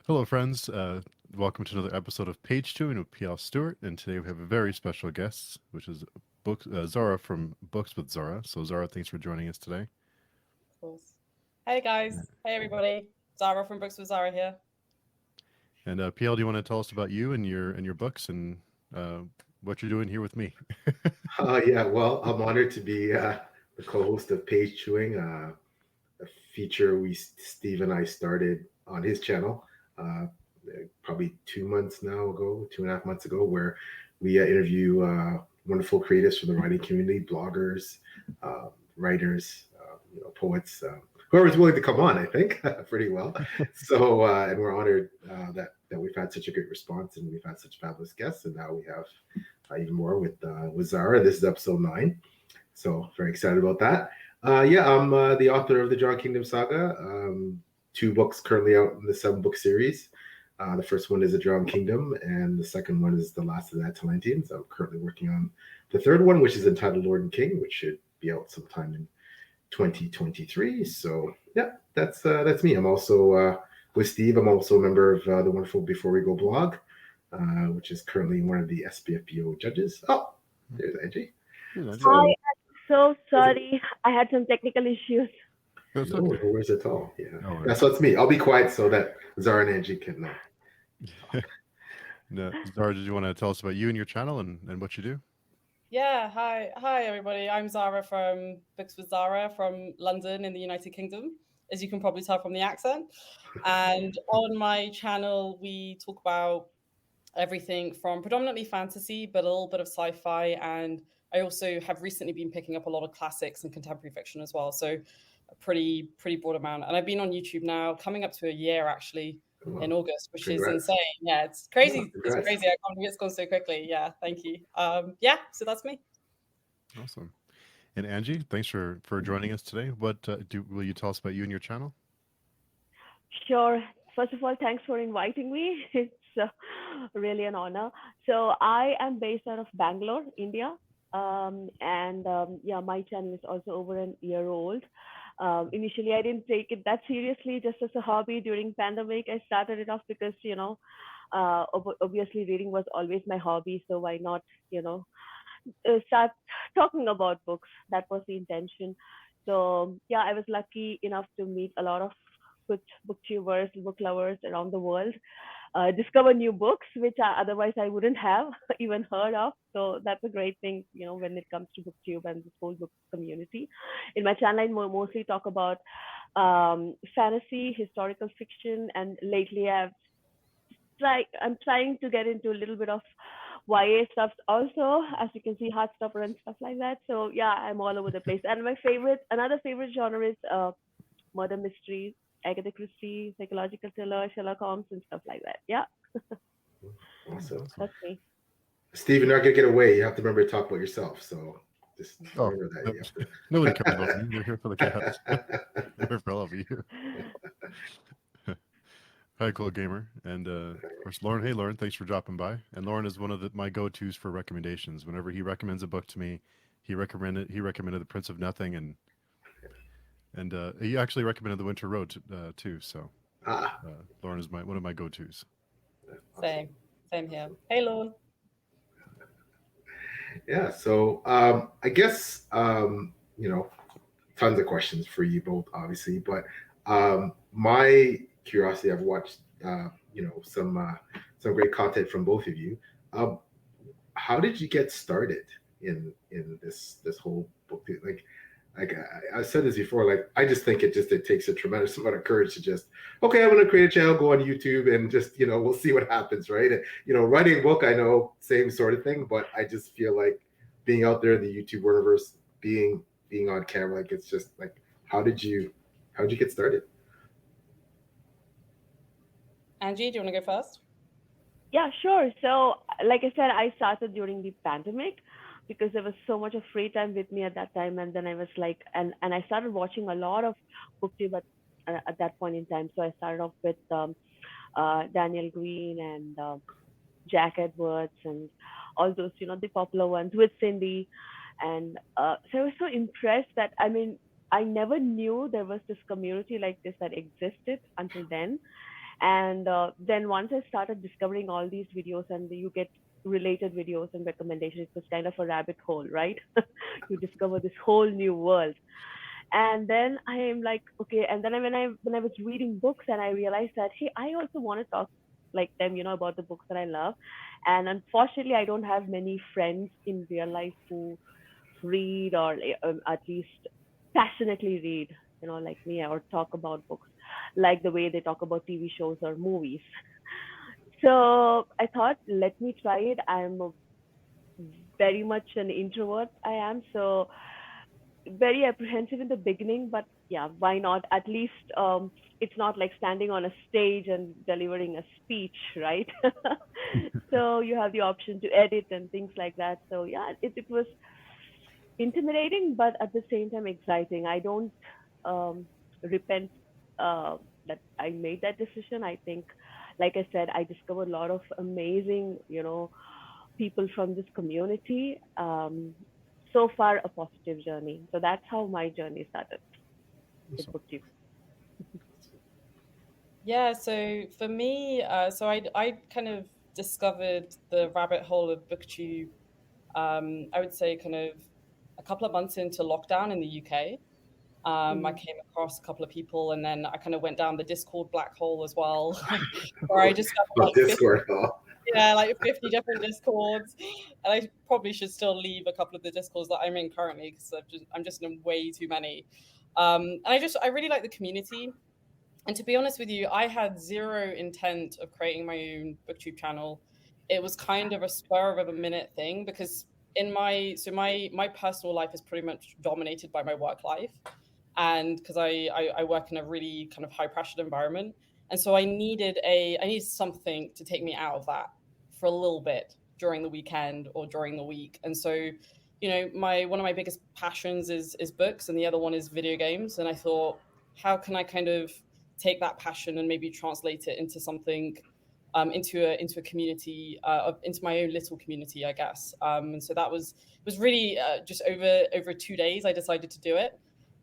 Hello, friends. Welcome to another episode of Page Chewing with PL Stuart, and today we have a very special guest, which is Zara from Books with Zara. So, Zara, thanks for joining us today. Of course. Hey guys. Hey everybody. Zara from Books with Zara here. And PL, do you want to tell us about you and your books and uh, what you're doing here with me? Yeah, well, I'm honored to be the co-host of Page Chewing, a feature Steve and I started on his channel probably 2 months now ago, 2.5 months ago, where we interview wonderful creatives from the writing community, bloggers, writers, poets, whoever's willing to come on. I think pretty well. So, and we're honored that we've had such a great response and we've had such fabulous guests, and now we have even more with Zara. This is episode 9, so very excited about that. Yeah, I'm the author of the John Kingdom Saga. 2 books currently out in the 7-book series. The first one is The Drowned Kingdom, and the second one is The Last of the Atlanteans. I'm currently working on the third one, which is entitled Lord and King, which should be out sometime in 2023. So yeah, that's me. I'm also with Steve. I'm also a member of the wonderful Before We Go blog, which is currently one of the SBFPO judges. Oh, there's Angie. Hi, So I'm so sorry. I had some technical issues. That's no, okay. no worries at all. Yeah, No worries. that's what's me. I'll be quiet so that Zara and Angie can. No, Zara, did you want to tell us about you and your channel and what you do? Yeah, hi everybody. I'm Zara from Books with Zara from London in the United Kingdom, as you can probably tell from the accent. And on my channel, we talk about everything from predominantly fantasy, but a little bit of sci-fi. And I also have recently been picking up a lot of classics and contemporary fiction as well. So a pretty broad amount. And I've been on YouTube now, coming up to a year actually in Well, August, which is congrats. insane. Yeah, it's Oh, crazy. It's congrats. crazy. I can't believe it's gone so quickly. Yeah, thank you. Yeah, so that's me. Awesome. And Angie, thanks for joining us today. What will you tell us about you and your channel? Sure. First of all, thanks for inviting me. It's really an honor. So I am based out of Bangalore, India. And yeah, my channel is also over an year old. Initially, I didn't take it that seriously, just as a hobby. During pandemic, I started it off because, obviously reading was always my hobby. So why not, you know, start talking about books. That was the intention. So yeah, I was lucky enough to meet a lot of good booktubers, book lovers around the world. Discover new books which otherwise I wouldn't have even heard of. So that's a great thing, when it comes to booktube and this whole book community. In my channel, I mostly talk about fantasy, historical fiction, and lately I'm trying to get into a little bit of YA stuff also, as you can see, Heartstopper and stuff like that. So yeah, I'm all over the place. And another favorite genre is murder mysteries, Agatha Christie, psychological thriller, Sherlock Holmes, and stuff like that. Yeah, Awesome. Awesome. that's me. Steve, you're not gonna get away. You have to remember to talk about yourself. So just Oh, remember that. no- You have nobody cares about me. We're here for the cats. to. We're here for all of you. Hi, Cool Gamer, and of course Lauren. Hey, Lauren, thanks for dropping by. And Lauren is one of my go-tos for recommendations. Whenever he recommends a book to me, he recommended The Prince of Nothing, and he actually recommended The Winter Road too. So Ah, Lauren is one of my go-tos. awesome. Same here. Hey Lorne. Yeah. So I guess tons of questions for you both, obviously, but my curiosity, I've watched some great content from both of you. Um, how did you get started in this whole book thing? I said this before, like I just think it takes a tremendous amount of courage to just, okay, I'm gonna create a channel, go on YouTube, and just we'll see what happens, right? Writing a book, I know, same sort of thing, but I just feel like being out there in the YouTube universe, being on camera, like it's just like, how did you get started? Angie, do you want to go first? Yeah, sure. So, like I said, I started during the pandemic because there was so much of free time with me at that time, and then I was like, and I started watching a lot of booktube at that point in time. So I started off with Daniel Green and Jack Edwards and all those, the popular ones with Cindy. And so I was so impressed that, I mean, I never knew there was this community like this that existed until then. And then once I started discovering all these videos, and you get related videos and recommendations, it was kind of a rabbit hole, right? You discover this whole new world. And then I am like, okay. And then when I was reading books, and I realized that, hey, I also want to talk like them, about the books that I love. And unfortunately, I don't have many friends in real life who read, or at least passionately read, like me, or talk about books like the way they talk about TV shows or movies. So I thought, let me try it. I'm very much an introvert. I am. So very apprehensive in the beginning, but yeah, why not? At least it's not like standing on a stage and delivering a speech, right? So you have the option to edit and things like that. So yeah, it was intimidating, but at the same time exciting. I don't repent that I made that decision. I think, like I said, I discovered a lot of amazing, people from this community. So far, a positive journey. So that's how my journey started with Awesome. BookTube. Yeah, so for me, so I kind of discovered the rabbit hole of BookTube. I would say kind of a couple of months into lockdown in the UK. I Mm. came across a couple of people, and then I kind of went down the Discord black hole as well, where I discovered Oh, like 50, Discord. Oh, yeah, like 50 different Discords. And I probably should still leave a couple of the Discords that I'm in currently, because I'm just in way too many. And I really like the community. And to be honest with you, I had zero intent of creating my own booktube channel. It was kind of a spur of a minute thing, because my personal life is pretty much dominated by my work life, and because I work in a really kind of high pressured environment, and so I need something to take me out of that for a little bit during the weekend or during the week. And so, my one of my biggest passions is books, and the other one is video games. And I thought, how can I kind of take that passion and maybe translate it into something, into a community, into my own little community, I guess. And so that was really, just over 2 days I decided to do it.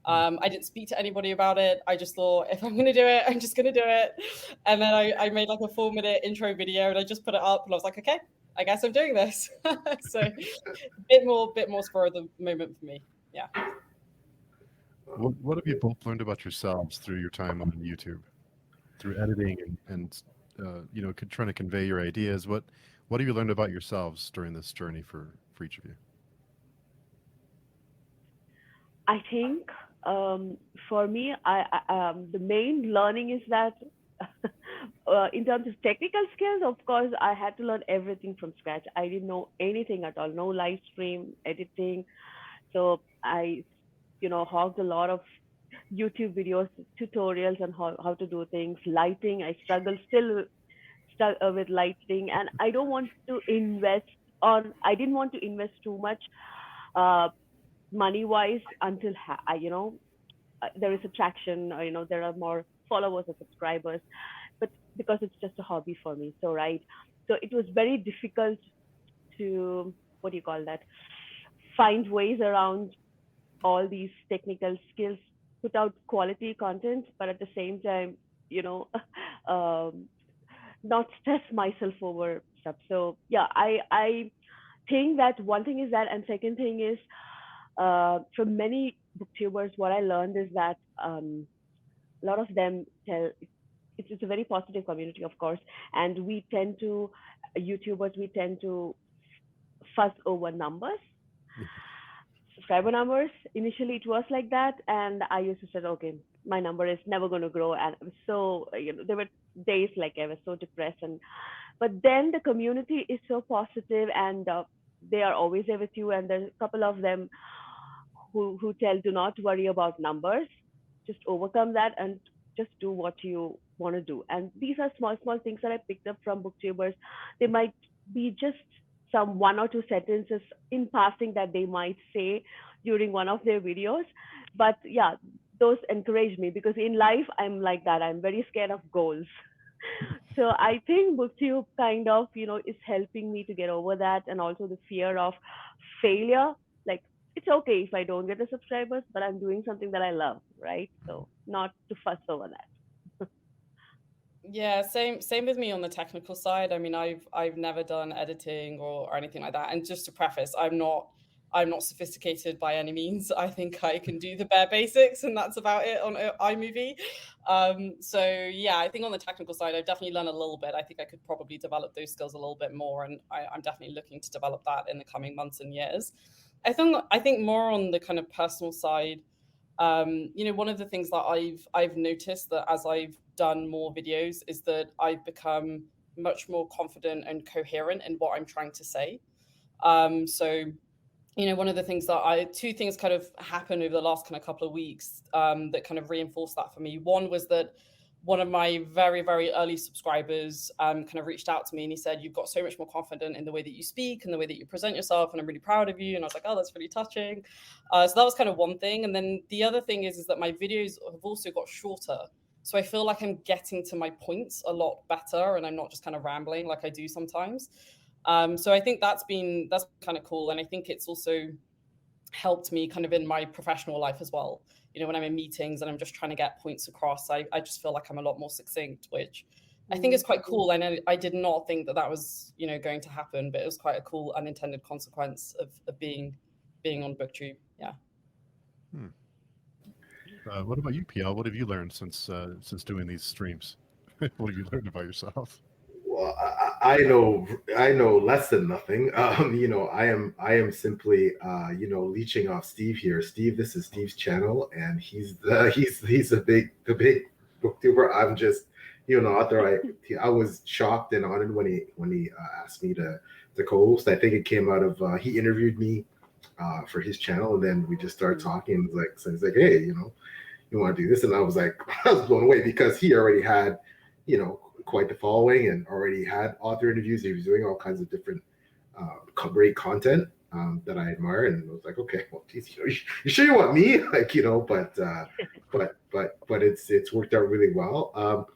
I didn't speak to anybody about it. I just thought, if I'm going to do it, I'm just going to do it. And then I made like a 4-minute intro video, and I just put it up, and I was like, okay, I guess I'm doing this. So bit more spur of the moment for me. Yeah. What have you both learned about yourselves through your time on YouTube, through editing and trying to convey your ideas? What have you learned about yourselves during this journey for each of you? I think for me, the main learning is that in terms of technical skills, of course, I had to learn everything from scratch. I didn't know anything at all, no live stream editing. So I, hogged a lot of YouTube videos, tutorials on how to do things. Lighting, I struggle still with lighting, and I didn't want to invest too much uh, money wise until there is attraction, or there are more followers or subscribers, but because it's just a hobby for me, so right. So it was very difficult to, what do you call that, find ways around all these technical skills, put out quality content, but at the same time, you know um, not stress myself over stuff. So yeah, I think that one thing is that, and second thing is, from many booktubers, what I learned is that a lot of them tell it's a very positive community, of course, and we tend to, YouTubers, we tend to fuss over numbers, subscriber numbers. Initially, it was like that, and I used to say, okay, my number is never going to grow, and I was so, there were days like I was so depressed, and but then the community is so positive, and they are always there with you, and there's a couple of them who tell, do not worry about numbers, just overcome that and just do what you want to do. And these are small things that I picked up from booktubers. They might be just some one or two sentences in passing that they might say during one of their videos, but yeah, those encourage me, because in life I'm like that, I'm very scared of goals. So I think booktube kind of, is helping me to get over that, and also the fear of failure. Like, it's okay if I don't get the subscribers, but I'm doing something that I love, right? So not to fuss over that. Yeah, same with me on the technical side. I mean, I've never done editing or anything like that. And just to preface, I'm not sophisticated by any means. I think I can do the bare basics, and that's about it on iMovie. So yeah, I think on the technical side, I've definitely learned a little bit. I think I could probably develop those skills a little bit more, and I'm definitely looking to develop that in the coming months and years. I think more on the kind of personal side. One of the things that I've noticed that as I've done more videos is that I've become much more confident and coherent in what I'm trying to say. So one of the things that two things kind of happened over the last kind of couple of weeks that kind of reinforced that for me. One was that one of my very, very early subscribers kind of reached out to me and he said, "You've got so much more confident in the way that you speak and the way that you present yourself, and I'm really proud of you." And I was like, "Oh, that's really touching." So that was kind of one thing. And then the other thing is that my videos have also got shorter. So I feel like I'm getting to my points a lot better and I'm not just kind of rambling like I do sometimes. So I think that's kind of cool. And I think it's also helped me kind of in my professional life as well. When I'm in meetings and I'm just trying to get points across, I just feel like I'm a lot more succinct, which I think is quite cool. And I did not think that was, going to happen, but it was quite a cool unintended consequence of being on BookTube. Yeah. What about you, PL? What have you learned since doing these streams? What have you learned about yourself? Well, I know less than nothing. I am simply leeching off Steve here. Steve, this is Steve's channel, and he's the big booktuber. I'm just an author. I was shocked and honored when he asked me to co-host. I think it came out of he interviewed me for his channel, and then we just started talking. He's like, hey, you want to do this? And I was like, I was blown away because he already had, quite the following and already had author interviews. He was doing all kinds of different great content that I admire, and I was like, okay, well, geez, you sure you want me? But it's worked out really well.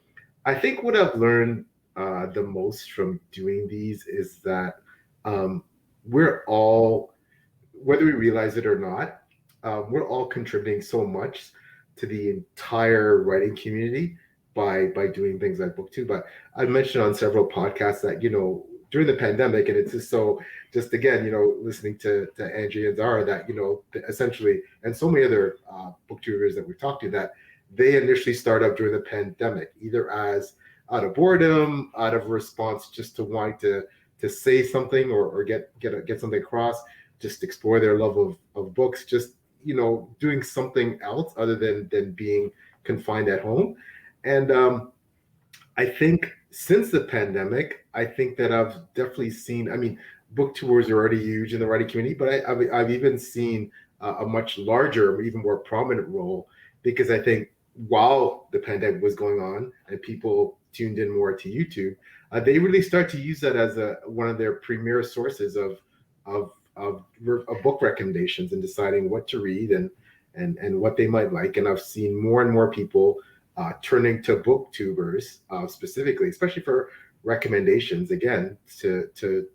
I think what I've learned the most from doing these is that we're all, whether we realize it or not, we're all contributing so much to the entire writing community by doing things like BookTube. But I mentioned on several podcasts that during the pandemic, and it's just again listening to Angie and Zara, that essentially, and so many other booktubers that we've talked to, that they initially started up during the pandemic, either as out of boredom, out of response just to wanting to say something or get something across, just explore their love of books, just doing something else other than being confined at home. And I think since the pandemic, I think that I've definitely seen, I mean, book tours are already huge in the writing community, but I've even seen a much larger, even more prominent role, because I think while the pandemic was going on and people tuned in more to YouTube, they really start to use that as one of their premier sources of book recommendations and deciding what to read and what they might like. And I've seen more and more people turning to booktubers specifically, especially for recommendations, again, to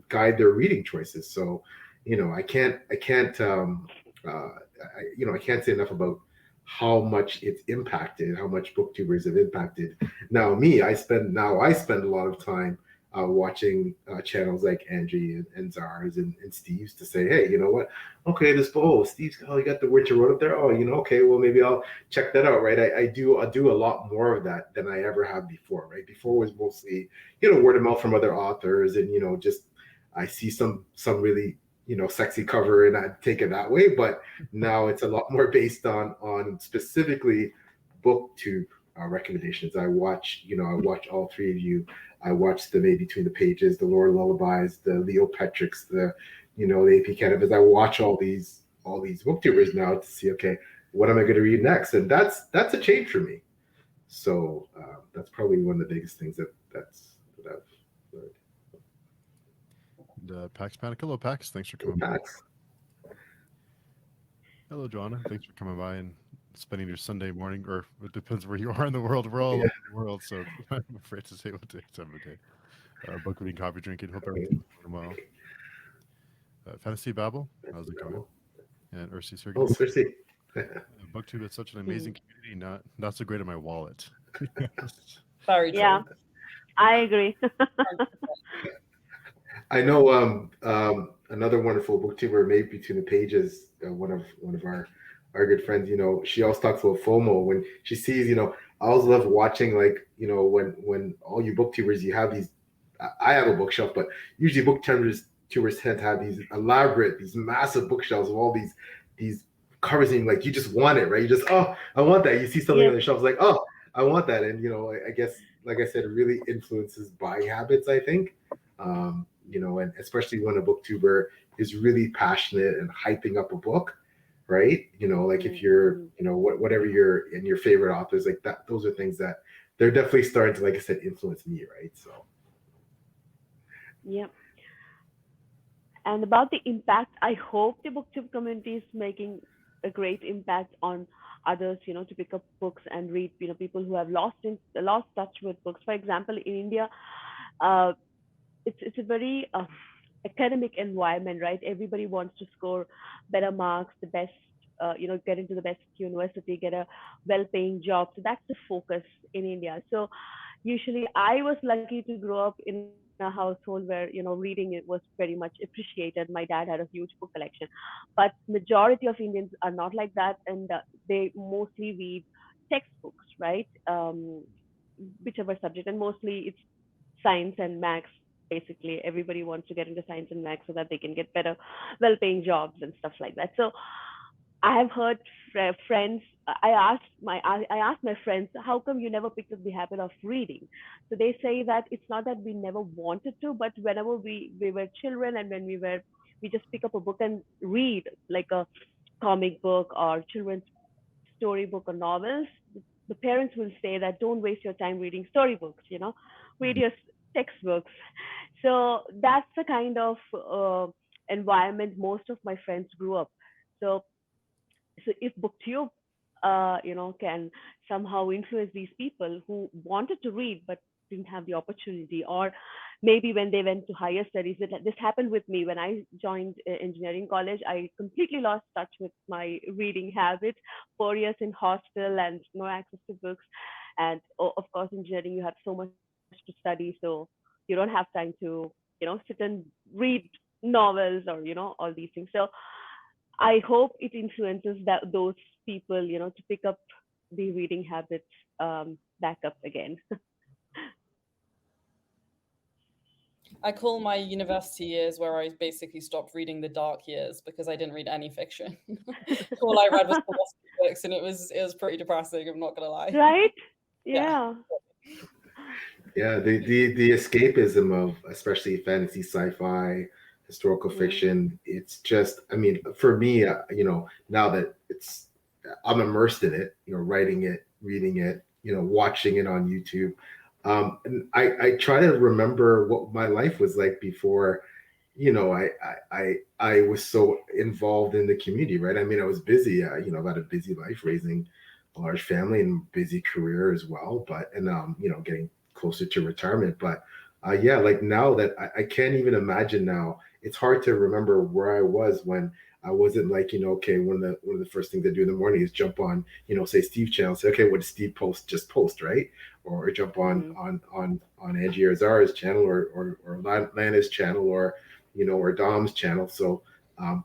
guide their reading choices. So, I can't say enough about how much it's impacted, how much booktubers have impacted. Now, I spend a lot of time watching channels like Angie and Zara's and Steve's to say, hey, you know what? Okay, Steve's, you got the Winter Road up there. Oh, okay, well, maybe I'll check that out, right? I do a lot more of that than I ever have before, right? Before was mostly, word of mouth from other authors, and just I see some really sexy cover and I take it that way. But now it's a lot more based on specifically BookTube recommendations. I watch all three of you. I watched the May Between the Pages, the Laura Lullabies, the Leo Petricks, the AP Cannabis. I watch all these booktubers now to see, okay, what am I going to read next? And that's a change for me. So that's probably one of the biggest things that I've learned. And Pax Panic. Hello, Pax. Thanks for coming. Pax. Hello, Joanna. Thanks for coming by and spending your Sunday morning, or it depends where you are in the world. We're all over the world, so I'm afraid to say what day it's every day. Book reading, coffee drinking. Hope everything's going well. Fantasy Babble, how's it going? And Ursi Sergey. Oh, Ursi. BookTube is such an amazing community. Not so great at my wallet. Very true. Yeah, I agree. I know another wonderful booktuber, Made Between the Pages, one of our good friends. You know, she always talks about FOMO when she sees. You know, I always love watching, like, you know, when all you booktubers, you have these. I have a bookshelf, but usually booktubers tend to have these elaborate, these massive bookshelves of all these covers, and like you just want it, right? You just, oh, I want that. You see something on Yes. the shelf, like, oh, I want that, and you know, I guess, like I said, it really influences buying habits, I think. You know, and especially when a booktuber is really passionate and hyping up a book, right? You know, like if you're, Mm-hmm. you know, whatever your and your favorite authors, like that, those are things that they're definitely starting to, like I said, influence me, right? So Yeah. And about the impact, I hope the booktube community is making a great impact on others, to pick up books and read. People who have lost touch with books. For example, in India, uh, it's a very academic environment, right? Everybody wants to score better marks, the best, get into the best university, get a well-paying job. So that's the focus in India. So usually, I was lucky to grow up in a household where reading it was very much appreciated. My dad had a huge book collection, but majority of Indians are not like that, and they mostly read textbooks, right? Whichever subject, and mostly it's science and maths. Basically, everybody wants to get into science and maths so that they can get better, well-paying jobs and stuff like that. So I have heard friends. I asked my friends, how come you never picked up the habit of reading? So they say that it's not that we never wanted to, but whenever we were children, and when we just pick up a book and read, like a comic book or children's storybook or novels, the parents will say that don't waste your time reading storybooks. Read your textbooks. So that's the kind of environment most of my friends grew up. So if booktube can somehow influence these people who wanted to read but didn't have the opportunity, or maybe when they went to higher studies, this happened with me when I joined engineering college. I completely lost touch with my reading habit. 4 years in hostel and no access to books, and of course engineering, you have so much to study, so you don't have time to sit and read novels, or all these things. So I hope it influences those people, to pick up the reading habits back up again. I call my university years where I basically stopped reading the dark years because I didn't read any fiction. All I read was philosophy books, and it was pretty depressing. I'm not gonna lie. Right? Yeah. Yeah. yeah, the escapism of especially fantasy, sci-fi, historical fiction. It's just, I mean, for me, you know, now that I'm immersed in it, you know, writing it, reading it, you know, watching it on YouTube. And I try to remember what my life was like before, you know, I was so involved in the community, right? I mean, I was busy, you know, I've had a busy life, raising a large family and busy career as well, you know, getting closer to retirement. But yeah, like now that I can't even imagine now, it's hard to remember where I was when I wasn't like, you know, okay, one of the first things I do in the morning is jump on, you know, say Steve channel, say, okay, what does Steve post? Just post, right? Or jump on Angie or Zara's channel, or Lana's channel, or you know, or Dom's channel. So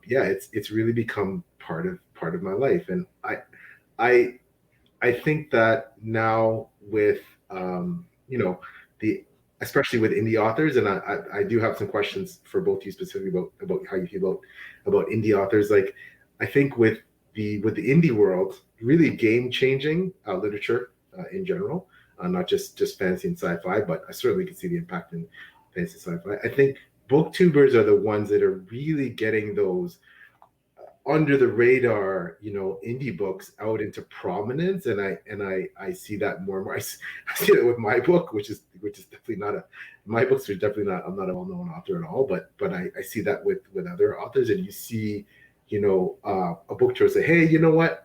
yeah, it's really become part of my life, and I I think that now with you know, the especially with indie authors, and I do have some questions for both you specifically about how you feel about indie authors. Like, I think with the indie world, really game changing literature in general, not just fantasy and sci-fi, but I certainly can see the impact in fantasy sci-fi. I think booktubers are the ones that are really getting those under the radar, you know, indie books out into prominence, and I see that more and more. I see that with my book, which is definitely not my books are definitely not. I'm not a well-known author at all, but I see that with other authors, and you see, you know, a book tour say, hey, you know what,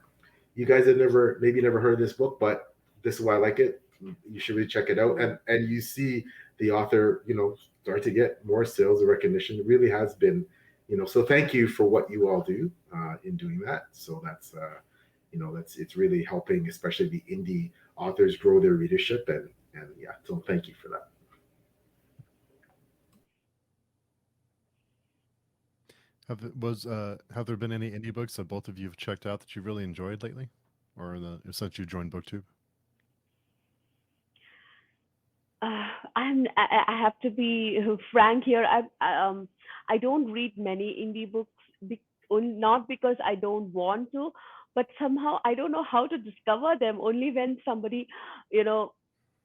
you guys have never heard of this book, but this is why I like it. You should really check it out, and you see the author, you know, start to get more sales and recognition. It really has been, you know, so thank you for what you all do in doing that. So that's you know, it's really helping, especially the indie authors, grow their readership, and yeah, so thank you for that. Have there been any indie books that both of you have checked out that you really enjoyed lately, or since you joined BookTube? I have to be frank here. I don't read many indie books, not because I don't want to, but somehow I don't know how to discover them. Only when somebody, you know,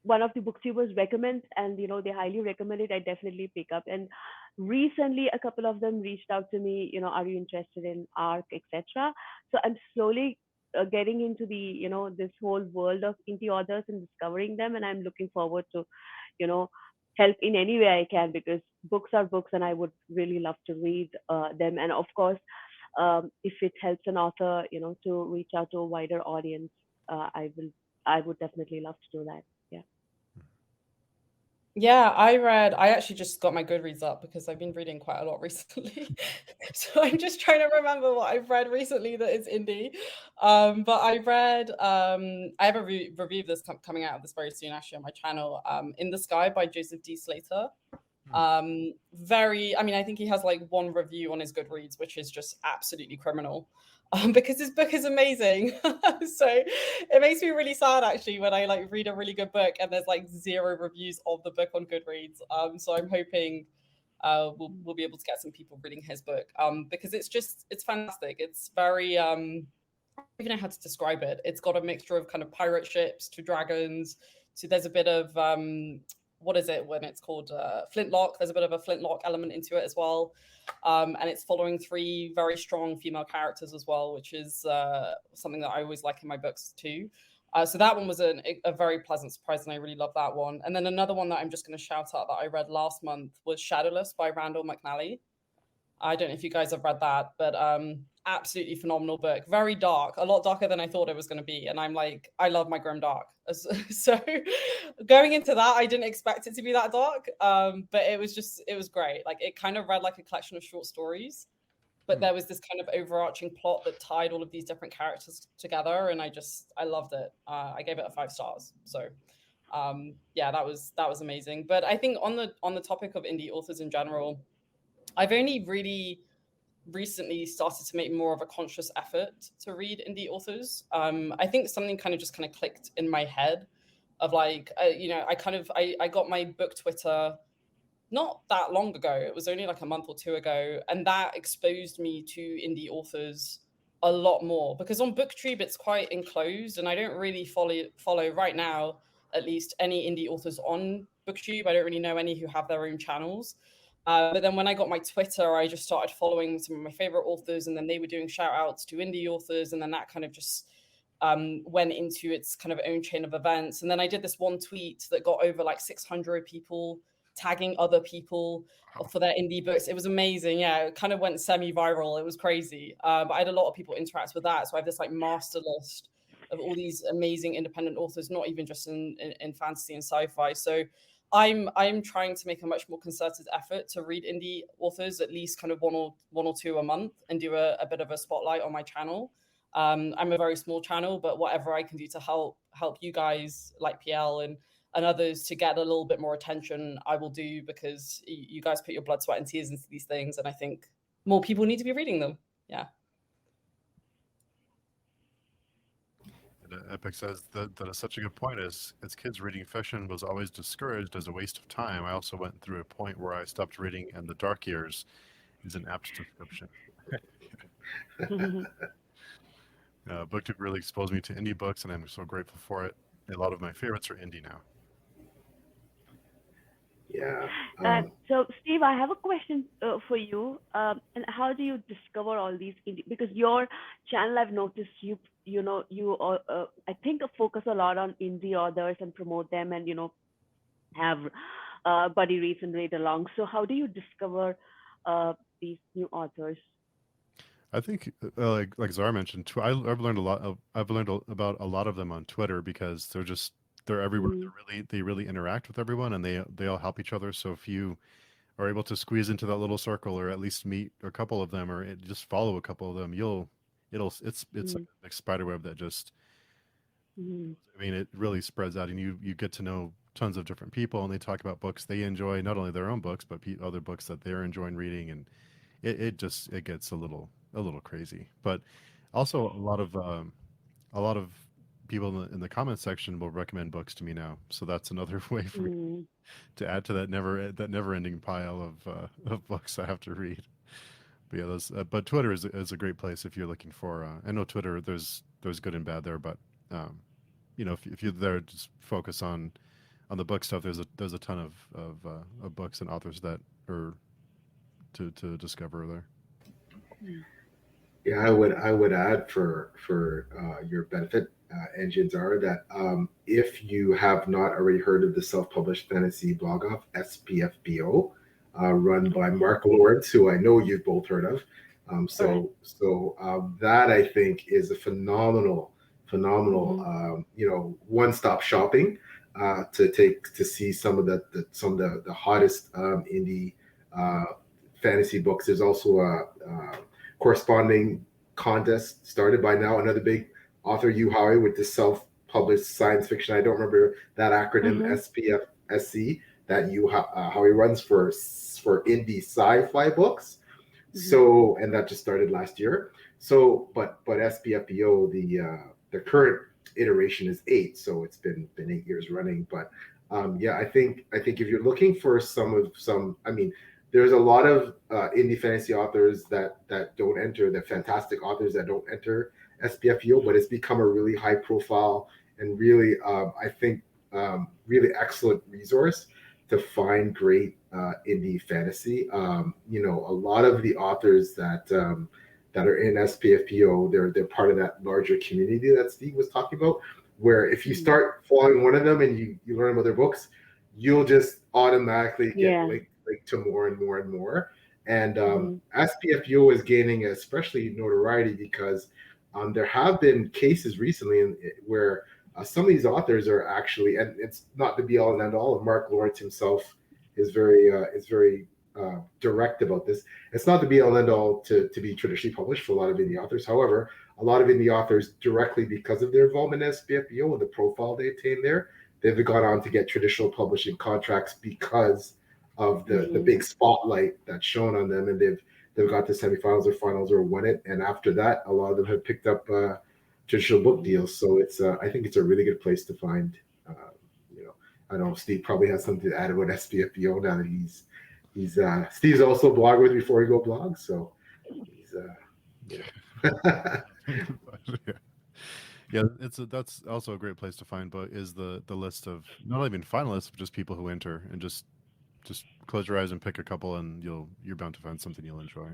one of the booktubers recommends, and they highly recommend it, I definitely pick up. And recently a couple of them reached out to me, are you interested in ARC, etc. So I'm slowly getting into the this whole world of indie authors and discovering them, and I'm looking forward to you know help in any way I can, because books are books and I would really love to read them. And of course, if it helps an author to reach out to a wider audience, I would definitely love to do that. Yeah. Yeah, I actually just got my Goodreads up because I've been reading quite a lot recently. So I'm just trying to remember what I've read recently that is indie. But I have a review of this coming out of this very soon actually on my channel. In the Sky by Joseph D. Slater. I think he has like one review on his Goodreads, which is just absolutely criminal. Because his book is amazing. So it makes me really sad actually when I like read a really good book and there's like 0 reviews of the book on Goodreads. So I'm hoping we'll be able to get some people reading his book, because it's fantastic. It's very I don't even know how to describe it. It's got a mixture of kind of pirate ships to dragons to there's a bit of what is it when it's called Flintlock? There's a bit of a Flintlock element into it as well. And it's following 3 very strong female characters as well, which is something that I always like in my books too. So that one was a very pleasant surprise, and I really love that one. And then another one that I'm just going to shout out that I read last month was Shadowless by Randall McNally. I don't know if you guys have read that, but absolutely phenomenal book. Very dark, a lot darker than I thought it was going to be. And I'm like, I love my grim dark. So going into that, I didn't expect it to be that dark. But it was great. Like it kind of read like a collection of short stories, but there was this kind of overarching plot that tied all of these different characters together. And I loved it. I gave it a 5 stars. So yeah, that was amazing. But I think on the topic of indie authors in general, I've only really recently started to make more of a conscious effort to read indie authors. I think something kind of clicked in my head of like, I got my book Twitter not that long ago. It was only like a month or 2 ago. And that exposed me to indie authors a lot more, because on BookTube, it's quite enclosed and I don't really follow right now, at least, any indie authors on BookTube. I don't really know any who have their own channels. But then when I got my Twitter, I just started following some of my favorite authors, and then they were doing shout outs to indie authors. And then that kind of just went into its kind of own chain of events. And then I did this one tweet that got over like 600 people tagging other people for their indie books. It was amazing. Yeah, it kind of went semi-viral. It was crazy. But I had a lot of people interact with that. So I have this like master list of all these amazing independent authors, not even just in fantasy and sci-fi. So I'm trying to make a much more concerted effort to read indie authors, at least kind of one or two a month, and do a bit of a spotlight on my channel. I'm a very small channel, but whatever I can do to help you guys like PL and others to get a little bit more attention, I will do, because you guys put your blood, sweat, and tears into these things, and I think more people need to be reading them. Yeah. Epic says that is such a good point. As kids, reading fiction was always discouraged as a waste of time. I also went through a point where I stopped reading, and the dark years is an apt description. BookTube really exposed me to indie books, and I'm so grateful for it. A lot of my favorites are indie now. Yeah. So, Steve, I have a question for you. And how do you discover all these indie? Because your channel, I've noticed you I think focus a lot on indie authors and promote them, and have buddy reads and read along. So, how do you discover these new authors? I think, like Zara mentioned, I've learned a lot. I've learned about a lot of them on Twitter, because they're everywhere. They really interact with everyone, and they all help each other. So if you are able to squeeze into that little circle, or at least meet a couple of them, or just follow a couple of them, it's like a spider web that just Mhm. I mean, it really spreads out, and you get to know tons of different people, and they talk about books they enjoy, not only their own books, but other books that they're enjoying reading, and it gets a little crazy. But also a lot of people in the comment section will recommend books to me now, so that's another way for me Mhm. to add to that never ending pile of books I have to read. But yeah, those but Twitter is a great place if you're looking for. I know Twitter there's good and bad there, but um, you know if you're there, just focus on the book stuff. There's a ton of books and authors that are to discover there. Yeah. Yeah, I would add for your benefit, Angie and Zara, that if you have not already heard of the self-published fantasy blog off SPFBO, run by Okay. Mark Lawrence, who I know you've both heard of. All right. That I think is a phenomenal Mhm. one-stop shopping to see some of some of the hottest indie uh, fantasy books. There's also a corresponding contest started by now another big author, Yu Howie, with the self-published science fiction. I don't remember that acronym, Mhm. SPFSC, that Howie runs for indie sci-fi books. Mhm. So, and that just started last year. So, but SPFBO, the current iteration is 8, so it's been 8 years running. But yeah, I think if you're looking for I mean, there's a lot of indie fantasy authors that don't enter, the fantastic authors that don't enter SPFBO, but it's become a really high profile and really, I think, really excellent resource to find great indie fantasy. A lot of the authors that are in SPFPO, they're part of that larger community that Steve was talking about. Where if you Mhm. start following one of them and you learn about their books, you'll just automatically get Yeah. linked to more and more and more. And Mhm. SPFPO is gaining especially notoriety because there have been cases recently where some of these authors are actually, and it's not the be all and end all. Mark Lawrence himself is very direct about this. It's not the be all and end all to be traditionally published for a lot of indie authors. However, a lot of indie authors, directly because of their involvement in SPFBO and the profile they attain there, they've gone on to get traditional publishing contracts because of the Mhm. big spotlight that's shown on them, and they've got to semifinals or finals or won it. And after that, a lot of them have picked up traditional book Mhm. deals. So I think it's a really good place to find. Uh, you know, I know Steve probably has something to add about SPFBO now that he's Steve's also a blogger with Before You Go blog, so he's Yeah. Yeah, that's also a great place to find, but is the list of not even finalists, but just people who enter, and just close your eyes and pick a couple, and you're bound to find something you'll enjoy.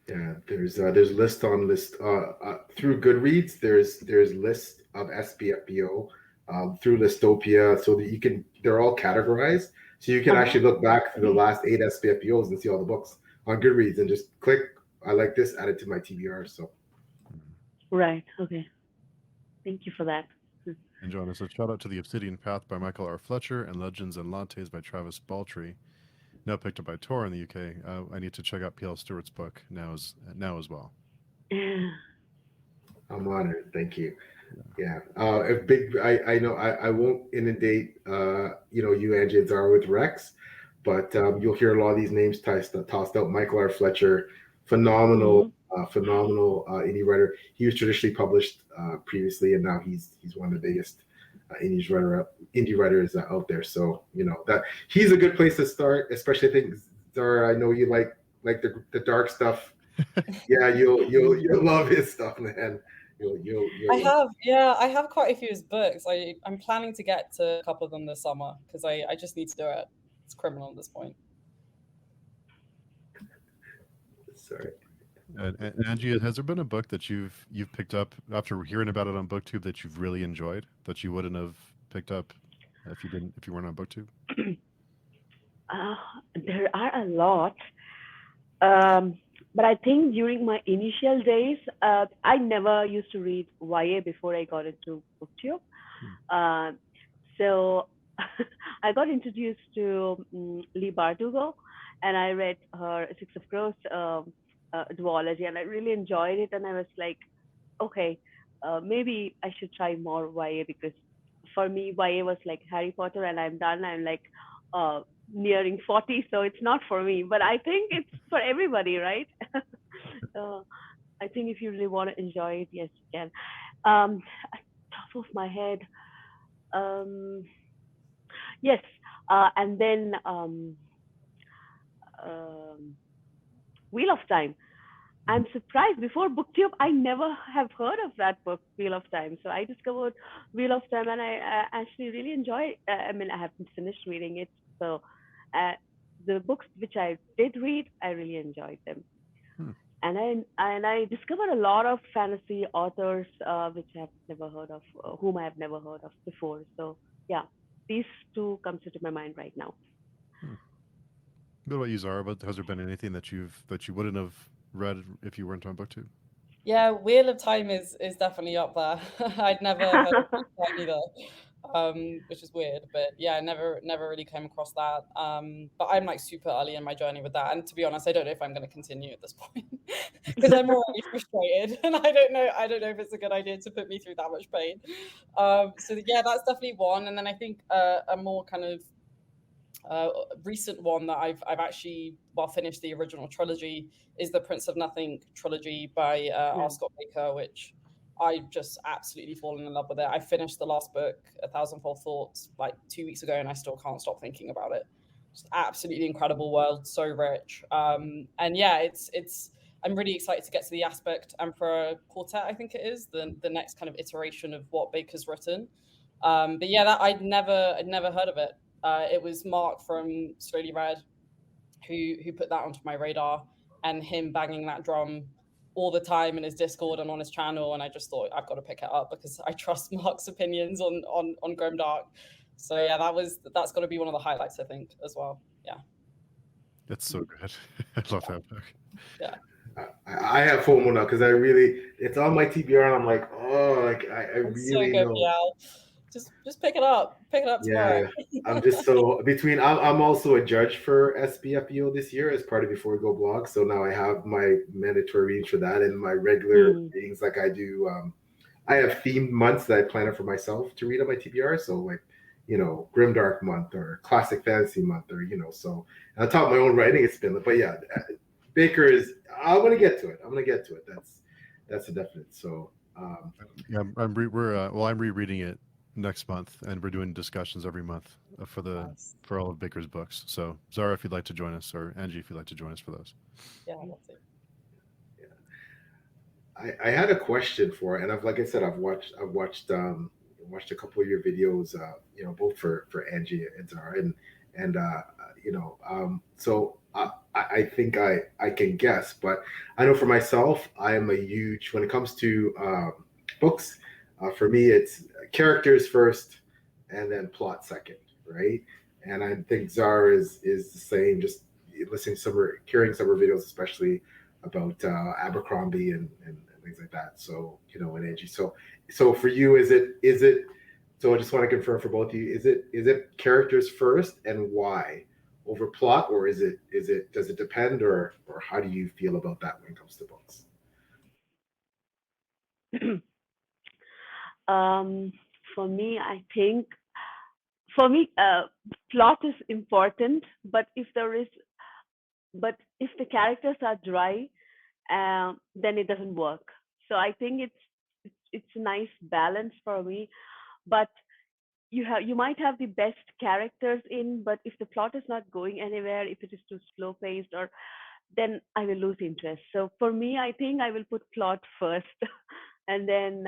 Yeah, there's list on list through Goodreads. There's list of SPFBO through Listopia, so that they're all categorized, so you can Uh-huh. actually look back through the last 8 SPFBOs and see all the books on Goodreads and just click. I like this, add it to my TBR. So Right. Okay. Thank you for that. And Joanna says, shout out to The Obsidian Path by Michael R. Fletcher and Legends and Lattes by Travis Baltrey, now picked up by Tor in the UK. I need to check out PL Stewart's book now as well. I'm honored. Thank you. Yeah. Yeah, a big. I know I won't inundate you Angie and Zara with Rex, but you'll hear a lot of these names tossed out. Michael R. Fletcher, phenomenal, Mhm. phenomenal indie writer. He was traditionally published previously, and now he's one of the biggest indie writers out there. So that he's a good place to start. Especially, I think, Zara, I know you like the dark stuff. Yeah, you'll love his stuff, man. I You'll love. have, I have quite a few of his books. I'm planning to get to a couple of them this summer because I just need to do it. It's criminal at this point. Sorry. And Angie, has there been a book that you've picked up after hearing about it on BookTube that you've really enjoyed that you wouldn't have picked up if you weren't on BookTube? uh, there are a lot. Um, but I think during my initial days, I never used to read YA before I got into BookTube. Hmm. Uh, so I got introduced to Lee Bardugo, and I read her Six of Crows duology, and I really enjoyed it. And I was like, okay, maybe I should try more YA, because for me YA was like Harry Potter, and I'm done. I'm like nearing 40, so it's not for me. But I think it's for everybody, right? uh, I think if you really want to enjoy it, yes, you can. At top of my head, um, yes, and then um, Wheel of Time. I'm surprised. Before BookTube, I never have heard of that book, Wheel of Time. So I discovered Wheel of Time, and I actually really enjoy. I mean, I haven't finished reading it, so uh, the books which I did read, I really enjoyed them. Hmm. And I discovered a lot of fantasy authors which I've never heard of, whom I have never heard of before. So yeah, these two comes into my mind right now. Hmm. What about you, Zara? But has there been anything that you wouldn't have read if you weren't on BookTube? Yeah, Wheel of Time is definitely up there. I'd never heard of Wheel of Time either, which is weird. But yeah, I never really came across that. But I'm like super early in my journey with that, and to be honest, I don't know if I'm going to continue at this point because I'm already frustrated, and I don't know if it's a good idea to put me through that much pain. So yeah, that's definitely one, and then I think a more kind of recent one that I've actually finished the original trilogy is the Prince of Nothing trilogy by R. Scott Baker, which I just absolutely fallen in love with it. I finished the last book, A Thousandfold Thoughts, like 2 weeks ago, and I still can't stop thinking about it. Just absolutely incredible world, so rich. And yeah, it's I'm really excited to get to the Aspect Emperor Quartet, I think it is, the next kind of iteration of what Baker's written. But yeah, that I'd never heard of it. It was Mark from Slowly Read who put that onto my radar, and him banging that drum all the time in his Discord and on his channel, and I just thought I've got to pick it up because I trust Mark's opinions on Grimdark. So yeah, that's got to be one of the highlights, I think, as well. Yeah, It's so good. I love that book. Yeah. I have FOMO now because it's on my TBR, and I'm like, oh, like I it's really so good, know. Yeah. Just pick it up tomorrow. I'm just so between. I'm also a judge for SBFEO this year as part of Before We Go blog. So now I have my mandatory readings for that and my regular readings. Like I do, I have themed months that I plan it for myself to read on my TBR. So like, Grimdark month or Classic Fantasy month, or so on top of my own writing, it's been. But yeah, Baker is. I'm gonna get to it. That's a definite. So yeah, I'm rereading it next month, and we're doing discussions every month for all of Baker's books. So Zara, if you'd like to join us, or Angie, if you'd like to join us for those. Yeah, that's it. I had a question for, and like I said, I've watched a couple of your videos, both for Angie and Zara, and so I think I can guess, but I know for myself, I am a huge, when it comes to books, for me, it's characters first and then plot second, right? And I think Zara is the same, just hearing some of her videos, especially about Abercrombie and things like that. So, and Angie. So for you, is it, so I just want to confirm for both of you, is it characters first and why over plot, or does it depend, or how do you feel about that when it comes to books? For me, I think plot is important, but if the characters are dry, then it doesn't work. So I think it's a nice balance for me. But you might have the best characters in, but if the plot is not going anywhere, if it is too slow paced, or then I will lose interest. So for me, I think I will put plot first, and then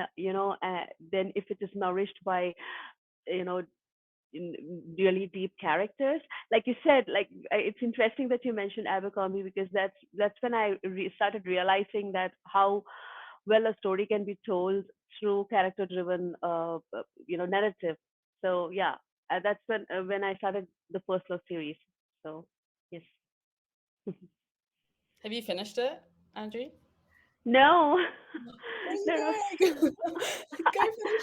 then if it is nourished by really deep characters, like you said, like it's interesting that you mentioned Abercrombie, because that's when I started realizing that how well a story can be told through character driven narrative. So yeah, that's when I started the First Love series. So yes. Have you finished it, Angie? No. No. Go finish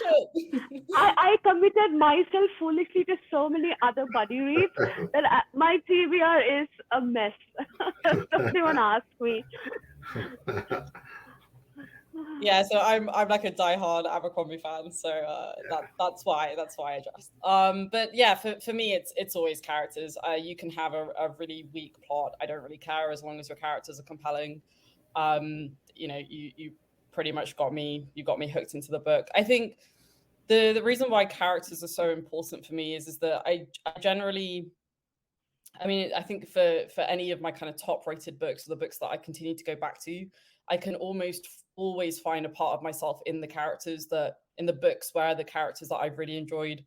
it. I committed myself foolishly to so many other buddy reads that my TBR is a mess. Don't even ask me. Yeah, so I'm like a diehard Abercrombie fan, so that's why I just. But yeah, for me, it's always characters. You can have a really weak plot. I don't really care as long as your characters are compelling. You pretty much got me. You got me hooked into the book. I think the reason why characters are so important for me is that I generally. I mean, I think for any of my kind of top rated books, or the books that I continue to go back to, I can almost always find a part of myself in the characters that in the books where the characters that I've really enjoyed.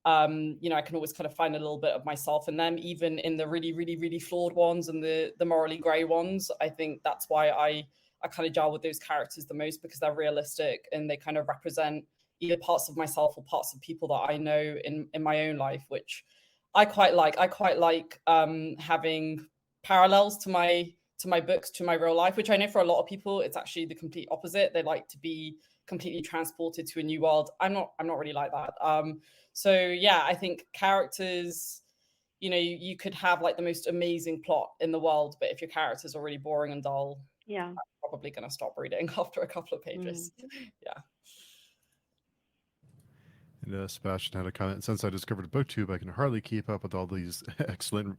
I can always kind of find a little bit of myself in them, even in the really, really, really flawed ones and the morally grey ones. I think that's why I kind of gel with those characters the most, because they're realistic and they kind of represent either parts of myself or parts of people that I know in my own life, which I quite like. I quite like having parallels to my books, to my real life, which I know for a lot of people, it's actually the complete opposite. They like to be completely transported to a new world. I'm not really like that. So yeah, I think characters, you could have like the most amazing plot in the world, but if your characters are really boring and dull, Yeah. I'm probably going to stop reading after a couple of pages. Yeah. And Sebastian had a comment. Since I discovered BookTube, I can hardly keep up with all these excellent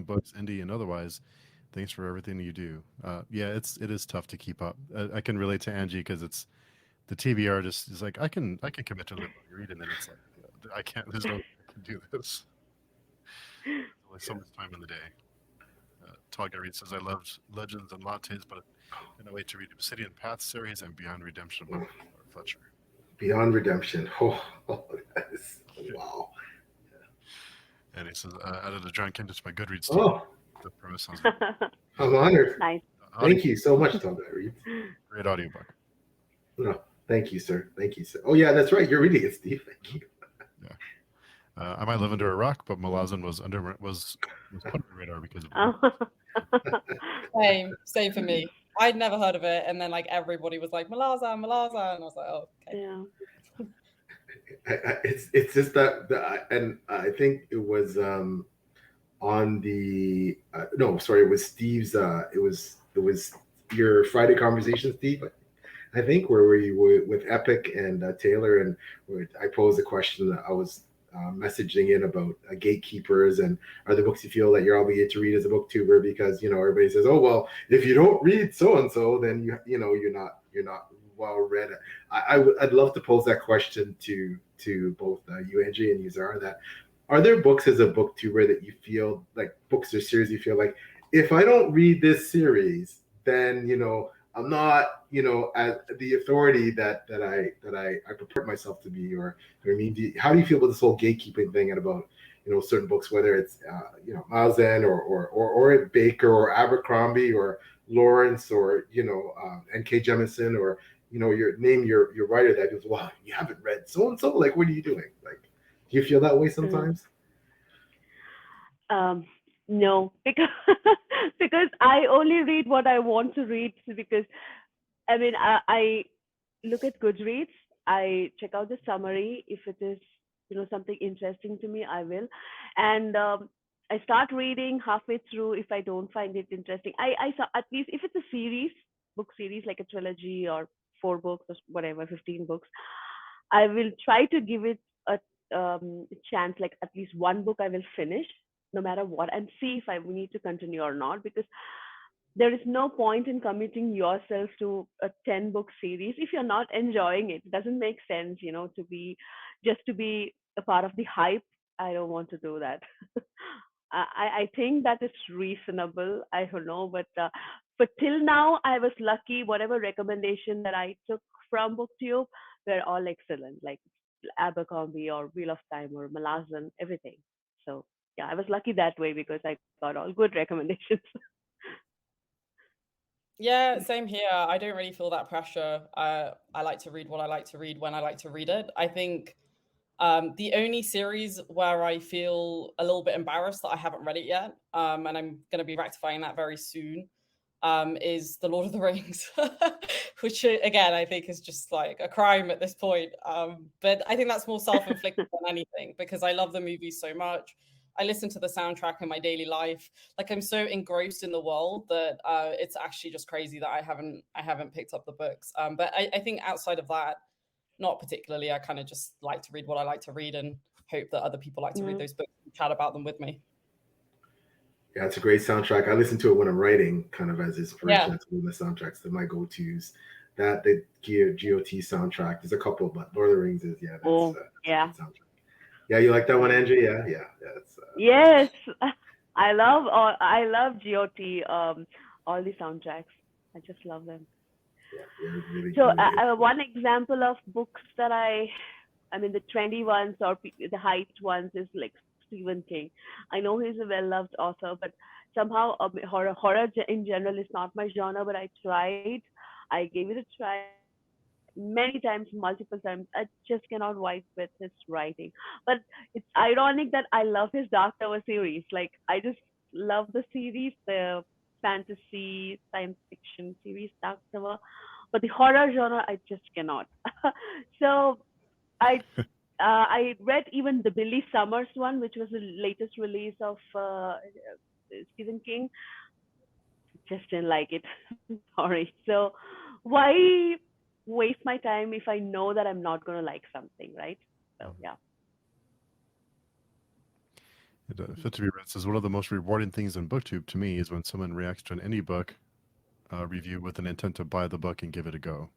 books, indie and otherwise. Thanks for everything you do. Yeah, it is tough to keep up. I can relate to Angie because it's the TV artist is like I can commit to the read, and then it's like I can't. There's no way I can do this. There's only so much time in the day. Todd Reed says I loved Legends and Lattes, but I can't wait to read Obsidian Path series and Beyond Redemption by Fletcher. Beyond Redemption. That is, wow. And he says, added a giant Kindle to my Goodreads team. Oh, The premise sounds I'm honored. Nice. Thank you so much, Tom Reed. Great audiobook. No, thank you, sir. Thank you, sir. Oh, yeah, that's right. You're reading it, Steve. Thank you. Yeah. I might live under a rock, but Malazan was put on the radar because of Same for me. I'd never heard of it, and then like everybody was like Malazan, and I was like, oh, okay. Yeah. It's just that, and I think it was on the no, sorry, it was Steve's. It was your Friday conversation, Steve. I think where we were with Epic and Taylor, and I posed a question that I was messaging in about gatekeepers and are the books you feel that you're obligated to read as a booktuber, because everybody says, oh well, if you don't read so and so, then you're not well read. I'd love to pose that question to both you, Angie, and you, Zara, that are there books as a booktuber that you feel like, books or series you feel like, if I don't read this series, then I'm not as the authority that I purport myself to be? Or I mean, how do you feel about this whole gatekeeping thing and about certain books, whether it's Mazen or Baker or Abercrombie or Lawrence or N.K. Jemisin, or your writer that goes, wow, you haven't read so and so, like what are you doing? Like, do you feel that way sometimes? No, because I only read what I want to read, because I mean I look at Goodreads, I check out the summary. If it is something interesting to me, I will, and I start reading halfway through. If I don't find it interesting, I at least if it's a book series like a trilogy or 4 books or whatever, 15 books, I will try to give it a chance. Like at least one book I will finish no matter what, and see if I need to continue or not, because there is no point in committing yourself to a 10-book series if you're not enjoying it. It doesn't make sense, to be a part of the hype. I don't want to do that. I think that is reasonable. I don't know, but till now, I was lucky. Whatever recommendation that I took from BookTube were all excellent, like Abercrombie or Wheel of Time or Malazan, everything. So yeah, I was lucky that way because I got all good recommendations. Yeah, same here. I don't really feel that pressure. I like to read what I like to read when I like to read it. I think the only series where I feel a little bit embarrassed that I haven't read it yet, and I'm going to be rectifying that very soon, is The Lord of the Rings, which again, I think is just like a crime at this point. But I think that's more self-inflicted than anything, because I love the movies so much. I listen to the soundtrack in my daily life. Like I'm so engrossed in the world that it's actually just crazy that I haven't picked up the books. But I think outside of that, not particularly. I kind of just like to read what I like to read and hope that other people like to read those books and chat about them with me. Yeah, it's a great soundtrack. I listen to it when I'm writing, kind of as inspiration. That's one of the soundtracks that my go-tos. That the GOT soundtrack. There's a couple, but Lord of the Rings is that's a great soundtrack. Yeah, you like that one, Angie? Yeah. It's, yes, I love GOT. All the soundtracks. I just love them. Yeah, really, so really one example of books that I mean, the trendy ones or the hyped ones is like Stephen King. I know he's a well-loved author, but somehow horror in general is not my genre. But I tried. I gave it a try many times, multiple times. I just cannot wipe with his writing. But it's ironic that I love his Dark Tower series. Like I just love the series, the fantasy science fiction series Dark Tower, but the horror genre I just cannot. So I read even the Billy Summers one, which was the latest release of Stephen King. Just didn't like it. Sorry. So why waste my time if I know that I'm not going to like something, right? So yeah. Fit to be read says one of the most rewarding things in BookTube to me is when someone reacts to an indie book review with an intent to buy the book and give it a go.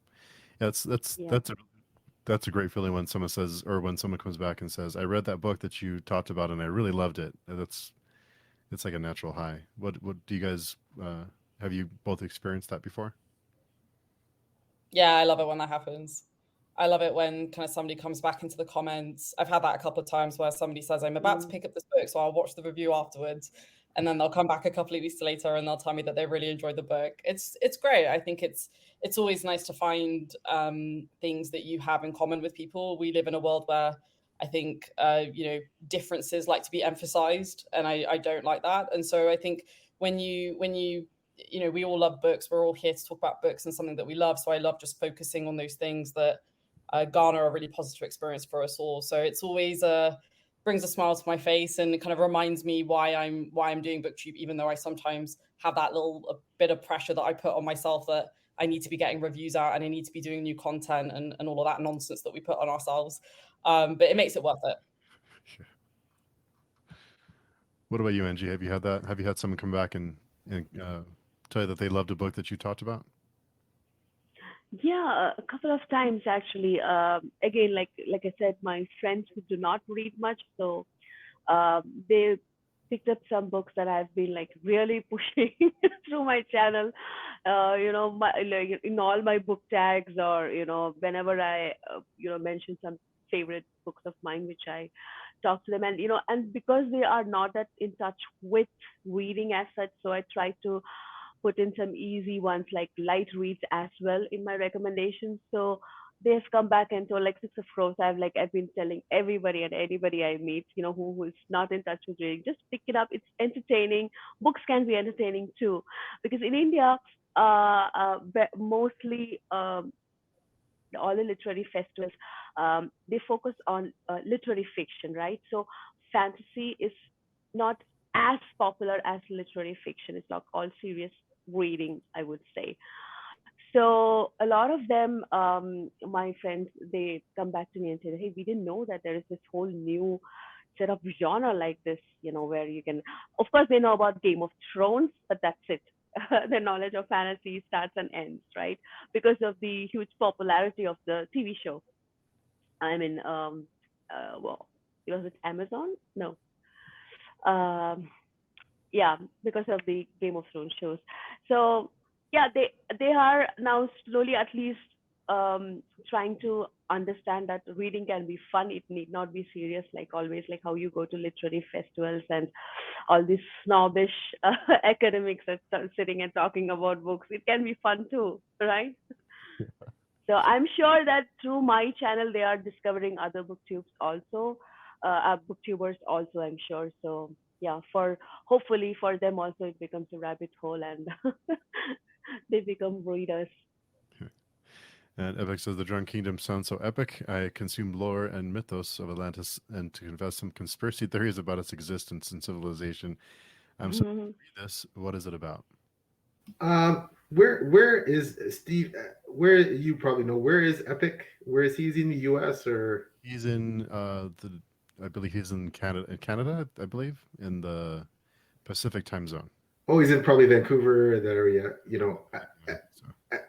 That's a great feeling when someone says, or when someone comes back and says, "I read that book that you talked about and I really loved it." It's like a natural high. What do you guys have you both experienced that before? Yeah, I love it when that happens. I love it when kind of somebody comes back into the comments. I've had that a couple of times where somebody says, "I'm about to pick up this book, so I'll watch the review afterwards." And then they'll come back a couple of weeks later and they'll tell me that they really enjoyed the book. It's great. I think it's always nice to find things that you have in common with people. We live in a world where I think differences like to be emphasized, and I don't like that. And so I think when you we all love books. We're all here to talk about books and something that we love. So I love just focusing on those things that garner a really positive experience for us all. So it's always brings a smile to my face and it kind of reminds me why I'm doing BookTube, even though I sometimes have that little bit of pressure that I put on myself that I need to be getting reviews out and I need to be doing new content and all of that nonsense that we put on ourselves. But it makes it worth it. What about you, Angie? Have you had that? Have you had someone come back and tell you that they loved a book that you talked about? Yeah, a couple of times actually. Again, like I said, my friends who do not read much, so they picked up some books that I've been like really pushing through my channel. Like in all my book tags, or whenever I mention some favorite books of mine, which I talk to them, and because they are not that in touch with reading as such, so I try to put in some easy ones like light reads as well in my recommendations. So they've come back and told like Six of Crows. I've been telling everybody and anybody I meet, who is not in touch with reading, just pick it up. It's entertaining. Books can be entertaining too, because in India, mostly all the literary festivals, they focus on literary fiction, right? So fantasy is not as popular as literary fiction. It's not all serious reading, I would say. So a lot of them, my friends, they come back to me and say, "Hey, we didn't know that there is this whole new set of genre like this, where you can." Of course, they know about Game of Thrones, but that's it. Their knowledge of fantasy starts and ends, right? Because of the huge popularity of the TV show. I mean, well, was it Amazon? No. Um, yeah, because of the Game of Thrones shows. So yeah, they are now slowly at least trying to understand that reading can be fun. It need not be serious, like always, like how you go to literary festivals and all these snobbish academics that start sitting and talking about books. It can be fun too, right? So I'm sure that through my channel they are discovering other booktubes also, booktubers also, I'm sure. So yeah, hopefully for them also it becomes a rabbit hole and they become readers. And Epic says the Drunk Kingdom sounds so epic. I consume lore and mythos of Atlantis and to confess some conspiracy theories about its existence and civilization. I'm so read this. What is it about? Where is Steve? Where you probably know, where is Epic? Where is he? Is he in the U.S. or? He's in I believe he's in Canada, I believe, in the Pacific time zone. Oh, he's in probably Vancouver, that area.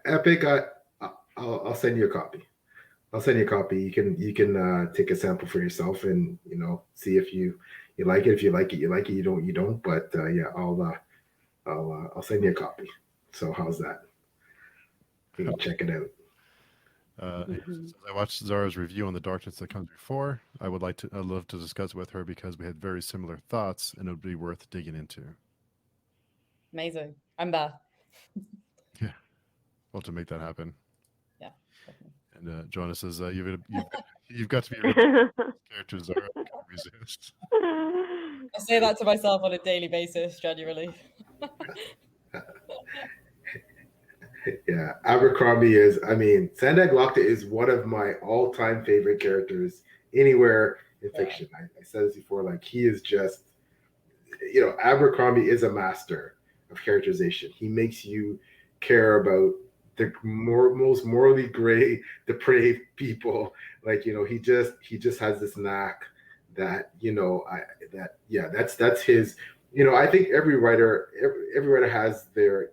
Epic. I'll send you a copy. I'll send you a copy. You can take a sample for yourself and see if you like it. If you like it, you like it. You don't. But yeah, I'll send you a copy. So how's that? You can check it out. I watched Zara's review on The Darkness That Comes Before. I'd love to discuss with her because we had very similar thoughts and it would be worth digging into. Amazing. I'm there. Yeah. Well, to make that happen. Yeah. And Joanna says, you've got to be a character, Zara. I can't resist. I say that to myself on a daily basis, genuinely. Yeah, Abercrombie is, Sandag Lockta is one of my all-time favorite characters anywhere in fiction. I said this before, like he is just, Abercrombie is a master of characterization. He makes you care about the most morally gray, depraved people. Like, he just has this knack that, that's his, I think every writer has their,